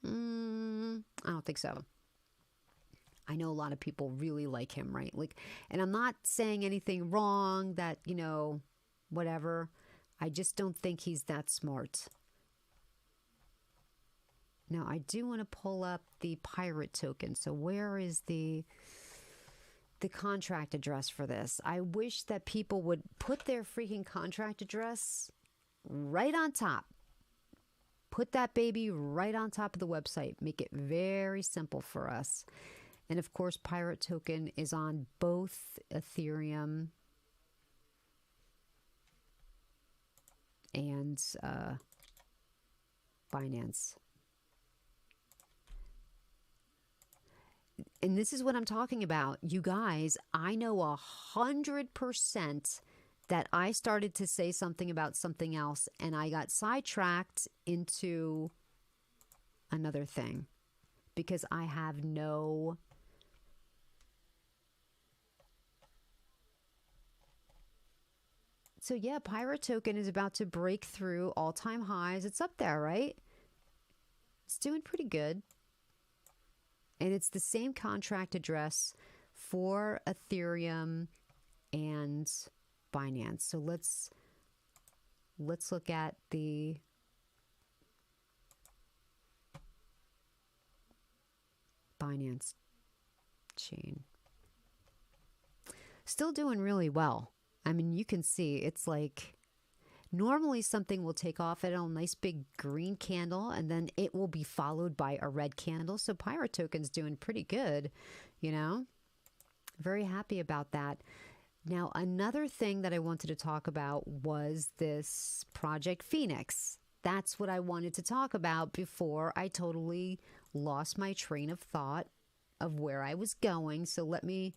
I don't think so. I know a lot of people really like him, right? Like, and I'm not saying anything wrong that, you know, whatever. I just don't think he's that smart. Now, I do want to pull up the pirate token. So where is the contract address for this? I wish that people would put their freaking contract address right on top. Put that baby right on top of the website. Make it very simple for us. And of course, Pirate Token is on both Ethereum and Binance. And this is what I'm talking about. You guys, I know 100% that I started to say something about something else and I got sidetracked into another thing because I have no... So yeah, Pirate Token is about to break through all-time highs. It's up there, right? It's doing pretty good. And it's the same contract address for Ethereum and Binance. So let's look at the Binance chain. Still doing really well. I mean, you can see it's like normally something will take off at a nice big green candle and then it will be followed by a red candle. So Pirate Token's doing pretty good, you know. Very happy about that. Now, another thing that I wanted to talk about was this Project Phoenix. That's what I wanted to talk about before I totally lost my train of thought of where I was going. So let me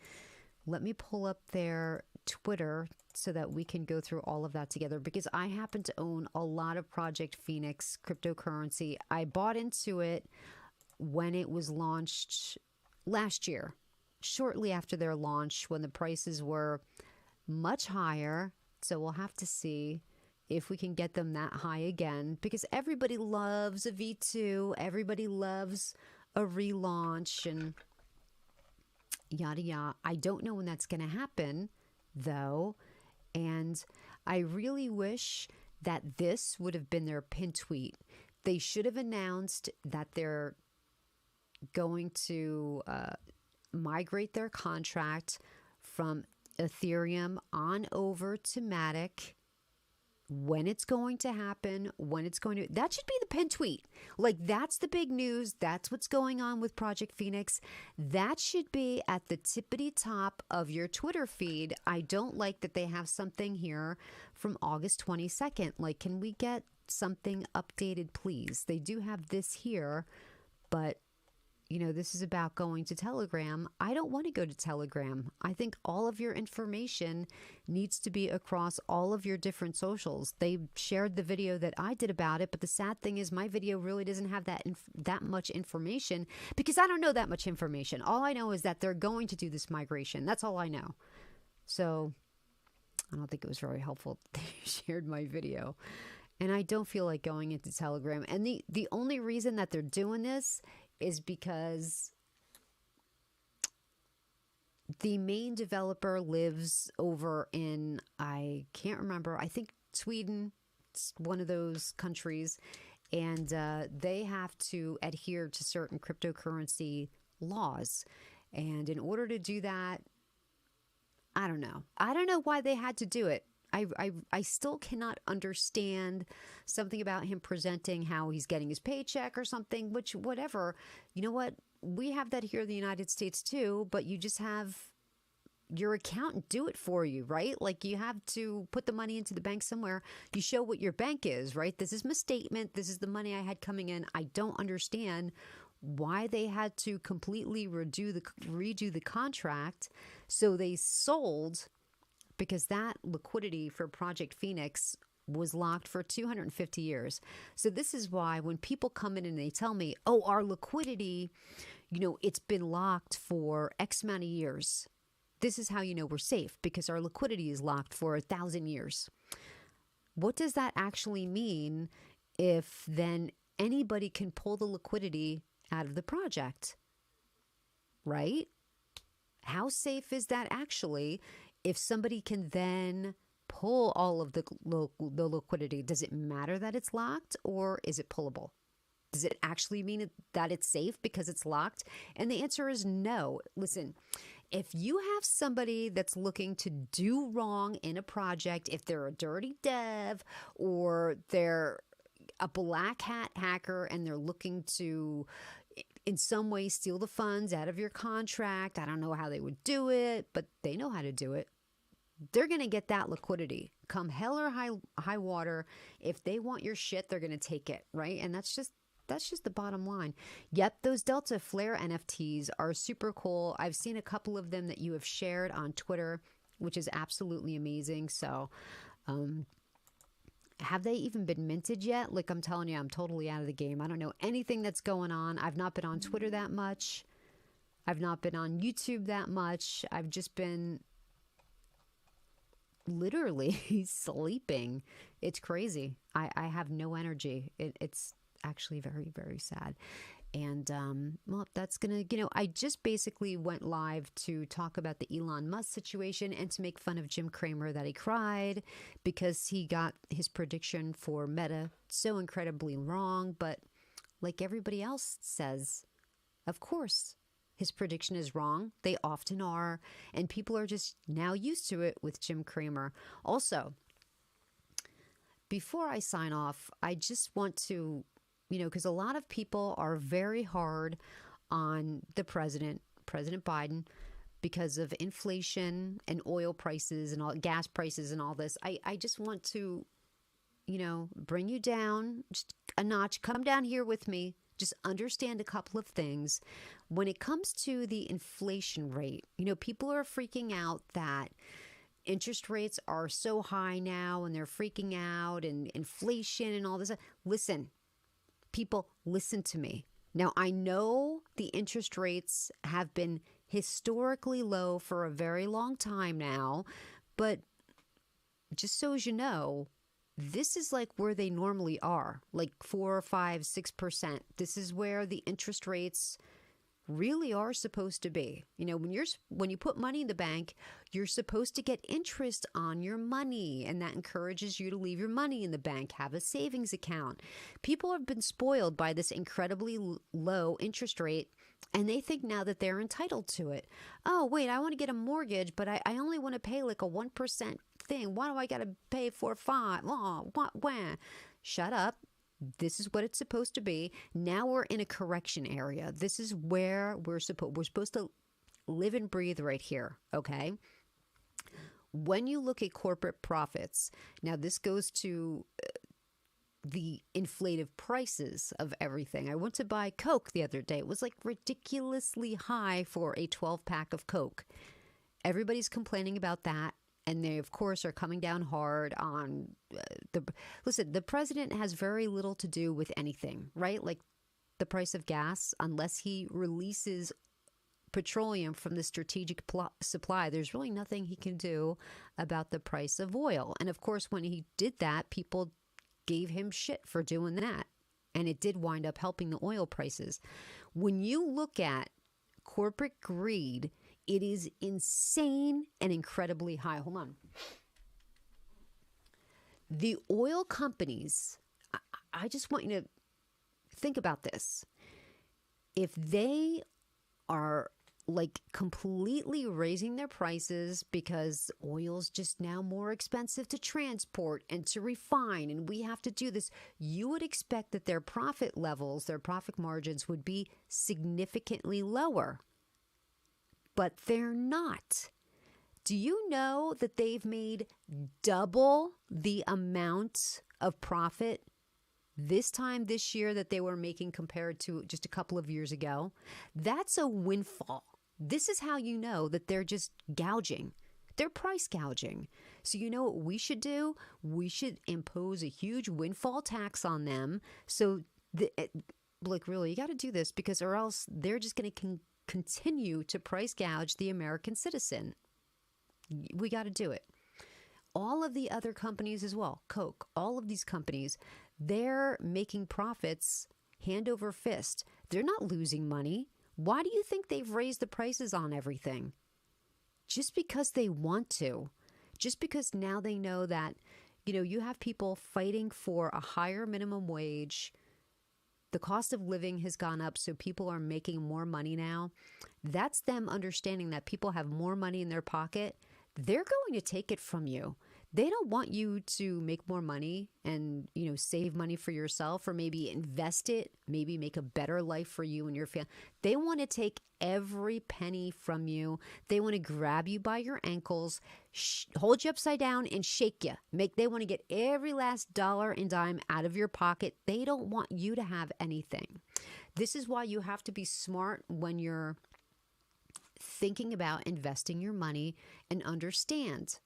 pull up their Twitter so that we can go through all of that together, because I happen to own a lot of Project Phoenix cryptocurrency. I bought into it when it was launched last year, shortly after their launch when the prices were much higher. So we'll have to see if we can get them that high again, because everybody loves a V2, everybody loves a relaunch and yada yada. I don't know when that's going to happen, though, and I really wish that this would have been their pin tweet. They should have announced that they're going to migrate their contract from Ethereum on over to Matic, when it's going to happen, when it's going to, that should be the pin tweet. Like, that's the big news. That's what's going on with Project Phoenix. That should be at the tippity top of your Twitter feed. I don't like that they have something here from August 22nd. Like, can we get something updated, please? They do have this here, but you know, this is about going to Telegram. I don't want to go to Telegram. I think all of your information needs to be across all of your different socials. They shared the video that I did about it, but the sad thing is my video really doesn't have that much information, because I don't know that much information. All I know is that they're going to do this migration. That's all I know. So I don't think it was very helpful that they shared my video. And I don't feel like going into Telegram. And the only reason that they're doing this is because the main developer lives over in, I can't remember, I think Sweden, it's one of those countries, and they have to adhere to certain cryptocurrency laws. And in order to do that, I don't know. I don't know why they had to do it. I still cannot understand something about him presenting how he's getting his paycheck or something, which, whatever. You know what? We have that here in the United States too, but you just have your accountant do it for you, right? Like, you have to put the money into the bank somewhere. You show what your bank is, right? This is my statement. This is the money I had coming in. I don't understand why they had to completely redo the contract. So they sold, because that liquidity for Project Phoenix was locked for 250 years. So this is why when people come in and they tell me, oh, our liquidity, you know, it's been locked for X amount of years. This is how you know we're safe, because our liquidity is locked for 1,000 years. What does that actually mean if then anybody can pull the liquidity out of the project, right? How safe is that actually? If somebody can then pull all of the liquidity, does it matter that it's locked, or is it pullable? Does it actually mean that it's safe because it's locked? And the answer is no. Listen, if you have somebody that's looking to do wrong in a project, if they're a dirty dev or they're a black hat hacker and they're looking to in some way steal the funds out of your contract, I don't know how they would do it, but they know how to do it. They're going to get that liquidity come hell or high water. If they want your shit, they're going to take it, right? And that's just the bottom line. Yep, those Delta Flare NFTs are super cool. I've seen a couple of them that you have shared on Twitter, which is absolutely amazing. So, have they even been minted yet? Like, I'm telling you, I'm totally out of the game. I don't know anything that's going on. I've not been on Twitter that much. I've not been on YouTube that much. I've just been literally sleeping. It's crazy. I have no energy. It's actually very, very sad. And, well, that's going to, I just basically went live to talk about the Elon Musk situation and to make fun of Jim Cramer that he cried because he got his prediction for Meta so incredibly wrong. But like everybody else says, of course, his prediction is wrong. They often are. And people are just now used to it with Jim Cramer. Also, before I sign off, I just want to, because a lot of people are very hard on the President Biden, because of inflation and oil prices and all gas prices and all this. I just want to, bring you down just a notch. Come down here with me. Just understand a couple of things. When it comes to the inflation rate, people are freaking out that interest rates are so high now and they're freaking out and inflation and all this. Listen, people, listen to me. Now, I know the interest rates have been historically low for a very long time now, but just so as you know, this is like where they normally are, like 4, 5, 6%. This is where the interest rates really are supposed to be. You know, when you put money in the bank, you're supposed to get interest on your money, and that encourages you to leave your money in the bank, have a savings account. People have been spoiled by this incredibly low interest rate, and they think now that they're entitled to it. Oh, wait, I want to get a mortgage, but I only want to pay like a 1% thing. Why do I got to pay 4 or 5? Oh, what? Shut up. This is what it's supposed to be. Now we're in a correction area. This is where we're supposed to live and breathe right here, okay? When you look at corporate profits, now this goes to the inflated prices of everything. I went to buy Coke the other day. It was like ridiculously high for a 12-pack of Coke. Everybody's complaining about that. And they, of course, are coming down hard on listen, the president has very little to do with anything, right? Like the price of gas, unless he releases petroleum from the strategic supply, there's really nothing he can do about the price of oil. And of course, when he did that, people gave him shit for doing that. And it did wind up helping the oil prices. When you look at corporate greed, it is insane and incredibly high. Hold on. The oil companies, I just want you to think about this. If they are like completely raising their prices because oil's just now more expensive to transport and to refine, and we have to do this, you would expect that their profit levels, their profit margins would be significantly lower. But they're not. Do you know that they've made double the amount of profit this year that they were making compared to just a couple of years ago? That's a windfall. This is how you know that they're just gouging. They're price gouging. So you know what we should do? We should impose a huge windfall tax on them. So, like, really, you got to do this, because or else they're just going to continue to price gouge the American citizen. We got to do it. All of the other companies as well, Coke, all of these companies, they're making profits hand over fist. They're not losing money. Why do you think they've raised the prices on everything? Just because they want to. Just because now they know that, you know, you have people fighting for a higher minimum wage. The cost of living has gone up, so people are making more money now. That's them understanding that people have more money in their pocket. They're going to take it from you. They don't want you to make more money and, you know, save money for yourself, or maybe invest it, maybe make a better life for you and your family. They want to take every penny from you. They want to grab you by your ankles, hold you upside down and shake you. They want to get every last dollar and dime out of your pocket. They don't want you to have anything. This is why you have to be smart when you're thinking about investing your money, and understand,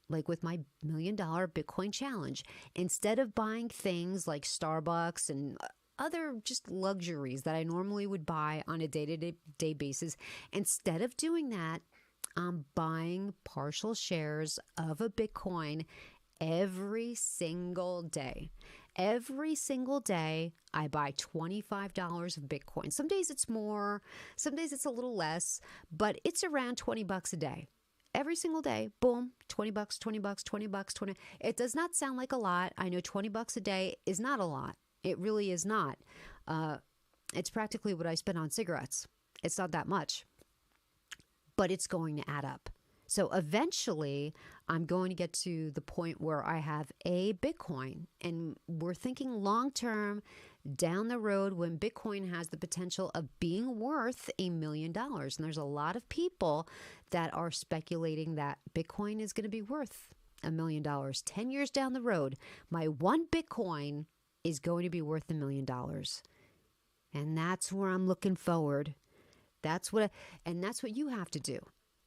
like with my $1 million Bitcoin challenge, instead of buying things like Starbucks and other just luxuries that I normally would buy on a day-to-day basis, instead of doing that, I'm buying partial shares of a Bitcoin every single day. Every single day, I buy $25 of Bitcoin. Some days it's more, some days it's a little less, but it's around $20 a day. Every single day, boom, $20, $20, $20, $20. It does not sound like a lot. I know $20 a day is not a lot. It really is not. It's practically what I spend on cigarettes. It's not that much, but it's going to add up. So eventually, I'm going to get to the point where I have a Bitcoin, and we're thinking long-term down the road when Bitcoin has the potential of being worth $1 million. And there's a lot of people that are speculating that Bitcoin is going to be worth $1 million. 10 years down the road, my one Bitcoin is going to be worth $1 million. And that's where I'm looking forward. That's what you have to do.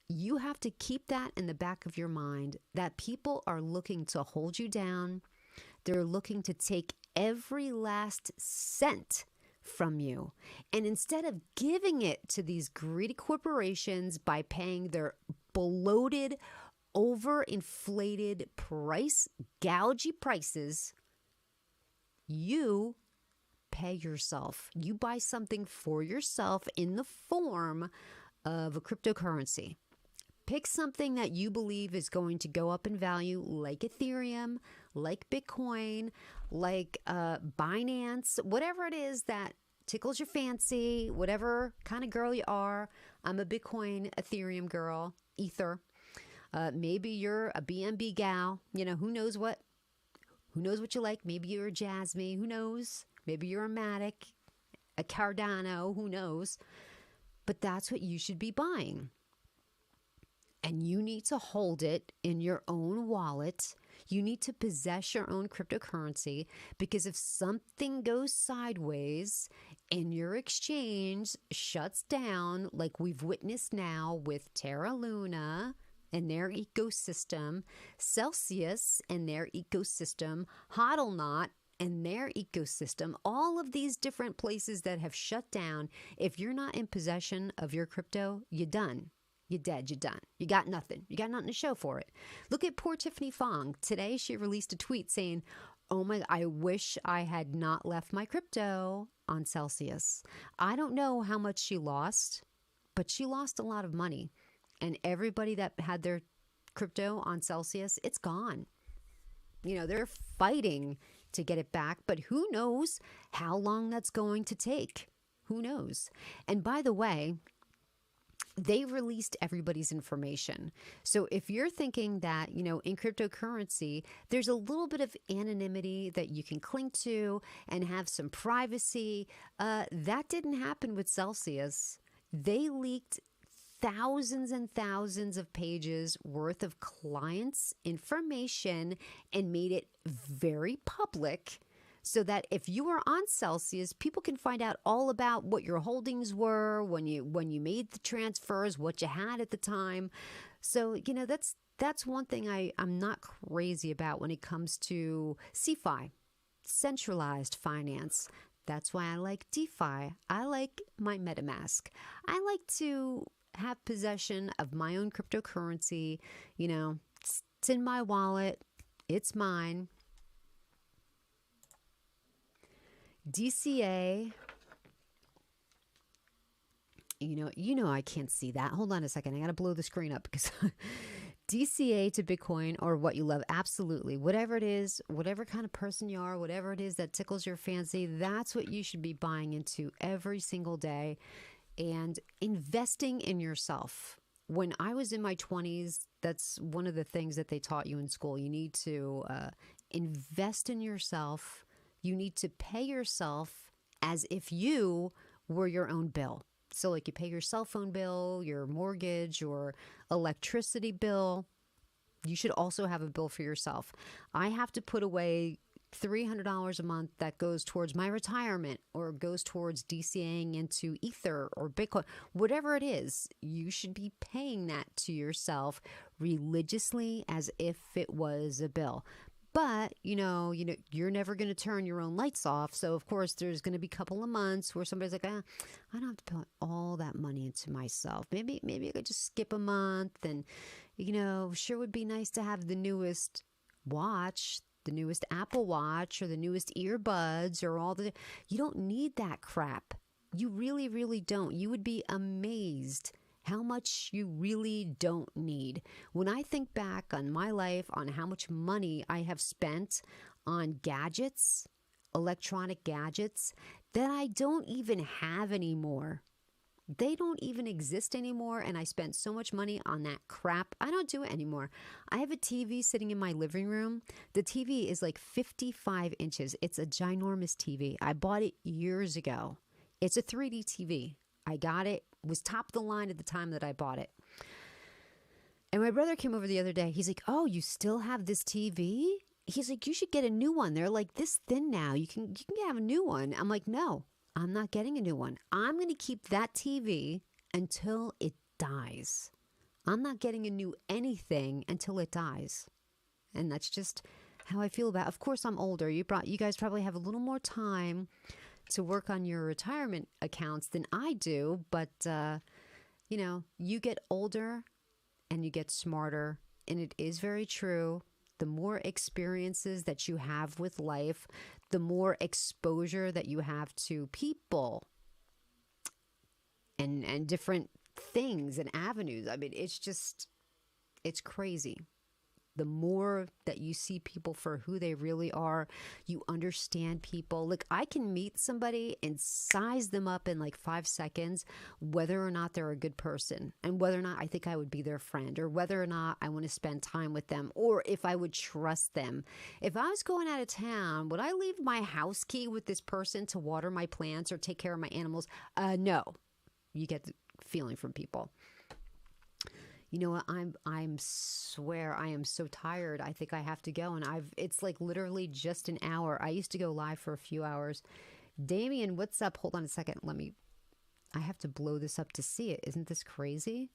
You have to keep that in the back of your mind, that people are looking to hold you down. They're looking to take every last cent from you. And instead of giving it to these greedy corporations by paying their bloated, overinflated price, gougy prices, you pay yourself. You buy something for yourself in the form of a cryptocurrency. Pick something that you believe is going to go up in value, like Ethereum, like Bitcoin, like Binance, whatever it is that tickles your fancy, whatever kind of girl you are. I'm a Bitcoin, Ethereum girl, Ether. Maybe you're a BNB gal. You know, who knows what? Who knows what you like? Maybe you're a Jasmine. Who knows? Maybe you're a Matic, a Cardano. Who knows? But that's what you should be buying. And you need to hold it in your own wallet. You need to possess your own cryptocurrency, because if something goes sideways and your exchange shuts down, like we've witnessed now with Terra Luna and their ecosystem, Celsius and their ecosystem, Hodlnaut and their ecosystem, all of these different places that have shut down, if you're not in possession of your crypto, you're done. You're dead. You're done. You got nothing. You got nothing to show for it. Look at poor Tiffany Fong. Today, she released a tweet saying, oh my, I wish I had not left my crypto on Celsius. I don't know how much she lost, but she lost a lot of money. And everybody that had their crypto on Celsius, it's gone. You know, they're fighting to get it back, but who knows how long that's going to take? Who knows? And by the way, they released everybody's information. So if you're thinking that, you know, in cryptocurrency, there's a little bit of anonymity that you can cling to and have some privacy, that didn't happen with Celsius. They leaked thousands and thousands of pages worth of clients' information and made it very public, so that if you were on Celsius, people can find out all about what your holdings were when you made the transfers, what you had at the time. So, you know, that's one thing I'm not crazy about when it comes to CeFi, centralized finance. That's why I like DeFi. I like my MetaMask. I like to have possession of my own cryptocurrency. You know, it's in my wallet. It's mine. DCA, you know I can't see that. Hold on a second. I got to blow the screen up because DCA to Bitcoin, or what you love, absolutely. Whatever it is, whatever kind of person you are, whatever it is that tickles your fancy, that's what you should be buying into every single day and investing in yourself. When I was in my 20s, that's one of the things that they taught you in school. You need to invest in yourself. You need to pay yourself as if you were your own bill. So like you pay your cell phone bill, your mortgage, your electricity bill. You should also have a bill for yourself. I have to put away $300 a month that goes towards my retirement or goes towards DCAing into Ether or Bitcoin. Whatever it is, you should be paying that to yourself religiously as if it was a bill. But, you know, you're never going to turn your own lights off. So, of course, there's going to be a couple of months where somebody's like, I don't have to put all that money into myself. Maybe I could just skip a month. And, you know, sure would be nice to have the newest watch, the newest Apple Watch, or the newest earbuds, or all the... You don't need that crap. You really, really don't. You would be amazed how much you really don't need. When I think back on my life, on how much money I have spent on gadgets, electronic gadgets, that I don't even have anymore. They don't even exist anymore, and I spent so much money on that crap. I don't do it anymore. I have a TV sitting in my living room. The TV is like 55 inches. It's a ginormous TV. I bought it years ago. It's a 3D TV. I got it. Was top of the line at the time that I bought it. And my brother came over the other day. He's like, oh, you still have this TV? He's like, you should get a new one. They're like this thin now. You can have a new one. I'm like, no, I'm not getting a new one. I'm going to keep that TV until it dies. I'm not getting a new anything until it dies. And that's just how I feel about it. Of course, I'm older. You guys probably have a little more time to work on your retirement accounts than I do, but you know, you get older and you get smarter and it is very true, the more experiences that you have with life, the more exposure that you have to people and different things and avenues. I mean, it's crazy. The more that you see people for who they really are, you understand people. Like, I can meet somebody and size them up in like 5 seconds, whether or not they're a good person, and whether or not I think I would be their friend, or whether or not I want to spend time with them, or if I would trust them. If I was going out of town, would I leave my house key with this person to water my plants or take care of my animals? No. You get the feeling from people. You know what? I'm swear I am so tired. I think I have to go. And it's like literally just an hour. I used to go live for a few hours. Damien, what's up? Hold on a second. I have to blow this up to see it. Isn't this crazy?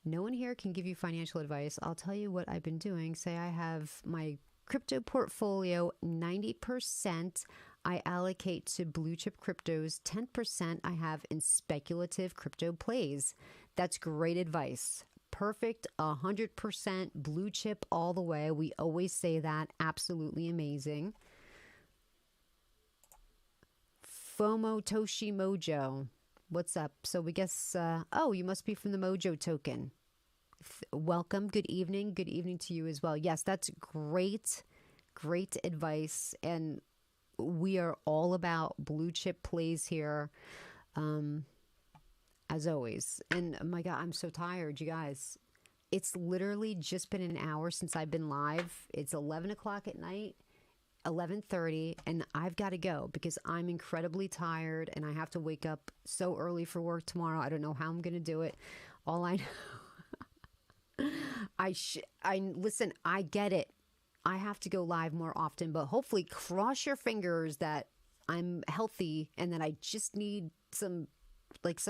No one here can give you financial advice. I'll tell you what I've been doing. Say I have my crypto portfolio, 90% I allocate to blue chip cryptos, 10% I have in speculative crypto plays. That's great advice. Perfect, 100% blue chip all the way. We always say that. Absolutely amazing. FOMO Toshi Mojo. What's up? So we guess, you must be from the Mojo token. Welcome. Good evening. Good evening to you as well. Yes, that's great, great advice. And we are all about blue chip plays here. As always. And oh my God, I'm so tired, you guys. It's literally just been an hour since I've been live. It's 11 o'clock at night, 11:30, and I've got to go because I'm incredibly tired and I have to wake up so early for work tomorrow. I don't know how I'm going to do it. All I know, listen, I get it. I have to go live more often, but hopefully cross your fingers that I'm healthy and that I just need some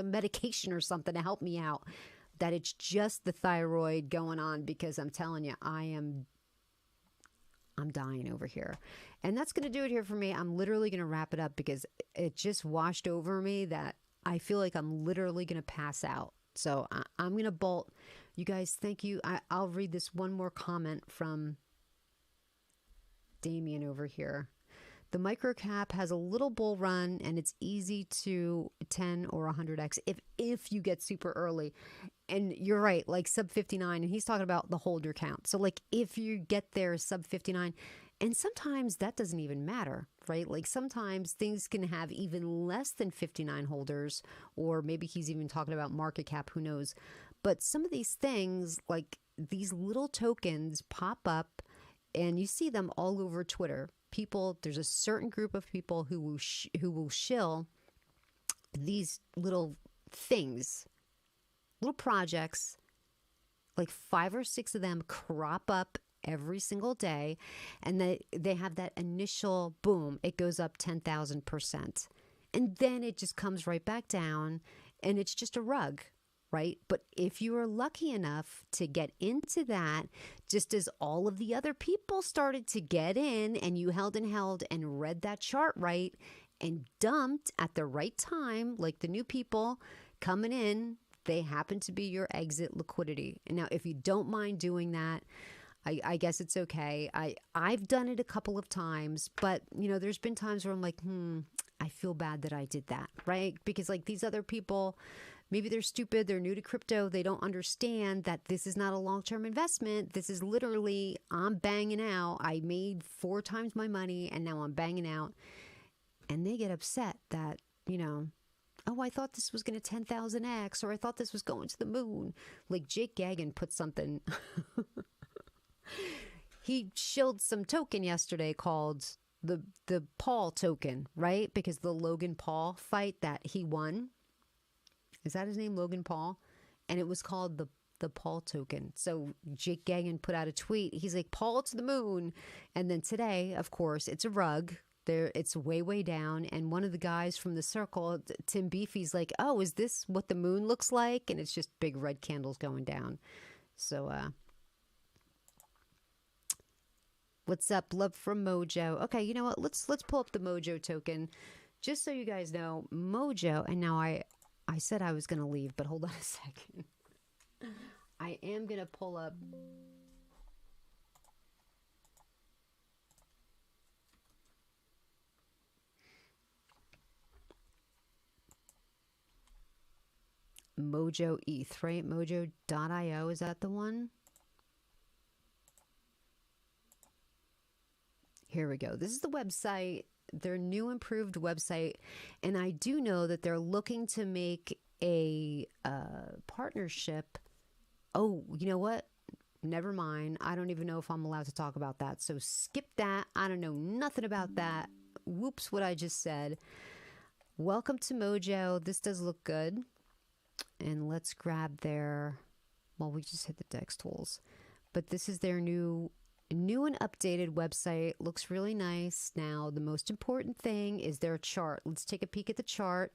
medication or something to help me out, that it's just the thyroid going on, because I'm telling you, I'm dying over here. And that's going to do it here for me. I'm literally going to wrap it up because it just washed over me that I feel like I'm literally going to pass out. So I'm going to bolt. You guys, thank you. I'll read this one more comment from Damien over here. The microcap has a little bull run and it's easy to 10 or 100x if you get super early. And you're right, like sub 59, and he's talking about the holder count. So like if you get there sub 59, and sometimes that doesn't even matter, right? Like sometimes things can have even less than 59 holders, or maybe he's even talking about market cap, who knows. But some of these things, like these little tokens pop up and you see them all over Twitter. People, there's a certain group of people who will shill these little things, little projects, like 5 or 6 of them crop up every single day, and they have that initial boom. It goes up 10,000%, and then it just comes right back down, and it's just a rug. Right? But if you were lucky enough to get into that, just as all of the other people started to get in, and you held and read that chart right and dumped at the right time, like the new people coming in, they happen to be your exit liquidity. And now, if you don't mind doing that, I guess it's okay. I've done it a couple of times, but you know, there's been times where I'm like, I feel bad that I did that, right? Because like these other people, maybe they're stupid, they're new to crypto, they don't understand that this is not a long-term investment. This is literally, I'm banging out. I made 4 times my money and now I'm banging out. And they get upset that, you know, oh, I thought this was going to 10,000x, or I thought this was going to the moon. Like Jake Gagnon put something. He shilled some token yesterday called the Paul token, right? Because the Logan Paul fight that he won. Is that his name, Logan Paul? And it was called the Paul token. So Jake Gagnon put out a tweet. He's like, Paul to the moon. And then today, of course, it's a rug. It's way, way down. And one of the guys from the circle, Tim Beefy's like, oh, is this what the moon looks like? And it's just big red candles going down. So, what's up? Love from Mojo. Okay, you know what? Let's pull up the Mojo token. Just so you guys know, Mojo, and now I said I was going to leave, but hold on a second. I am going to pull up Mojo ETH, right? Mojo.io, is that the one? Here we go. This is the website, their new improved website. And I do know that they're looking to make a partnership. Oh, you know what? Never mind. I don't even know if I'm allowed to talk about that. So skip that. I don't know nothing about that. Whoops, what I just said. Welcome to Mojo. This does look good. And let's grab their, well, we just hit the DEX tools. But this is their new and updated website. Looks really nice. Now, the most important thing is their chart. Let's take a peek at the chart.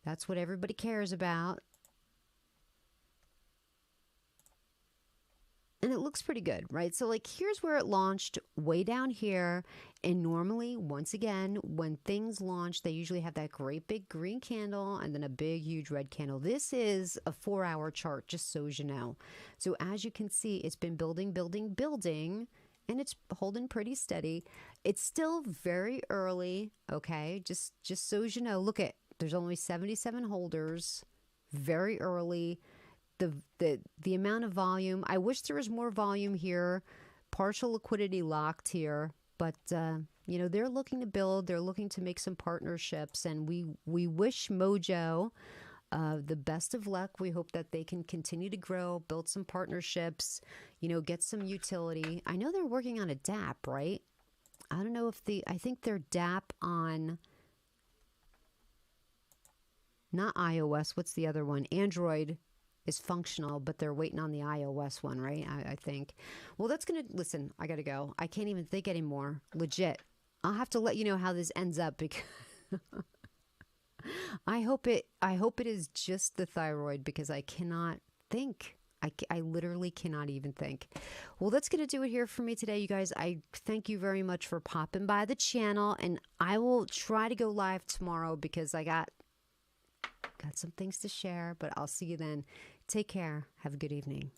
That's what everybody cares about. And it looks pretty good, right? So like here's where it launched, way down here. And normally, once again, when things launch, they usually have that great big green candle and then a big, huge red candle. This is a 4-hour chart, just so you know. So as you can see, it's been building, building, building, and it's holding pretty steady. It's still very early, okay? Just so you know, look at, there's only 77 holders, very early. The amount of volume, I wish there was more volume here, partial liquidity locked here, but you know, they're looking to build, they're looking to make some partnerships, and we wish Mojo the best of luck. We hope that they can continue to grow, build some partnerships, you know, get some utility. I know they're working on a DApp, right? I don't know if I think their DApp on, not iOS, what's the other one? Android is functional, but they're waiting on the iOS one, right? I think. Well, that's going to, listen, I got to go. I can't even think anymore. Legit. I'll have to let you know how this ends up because I hope it is just the thyroid because I cannot think. I literally cannot even think. Well, that's going to do it here for me today, you guys. I thank you very much for popping by the channel, and I will try to go live tomorrow because I got some things to share, but I'll see you then. Take care. Have a good evening.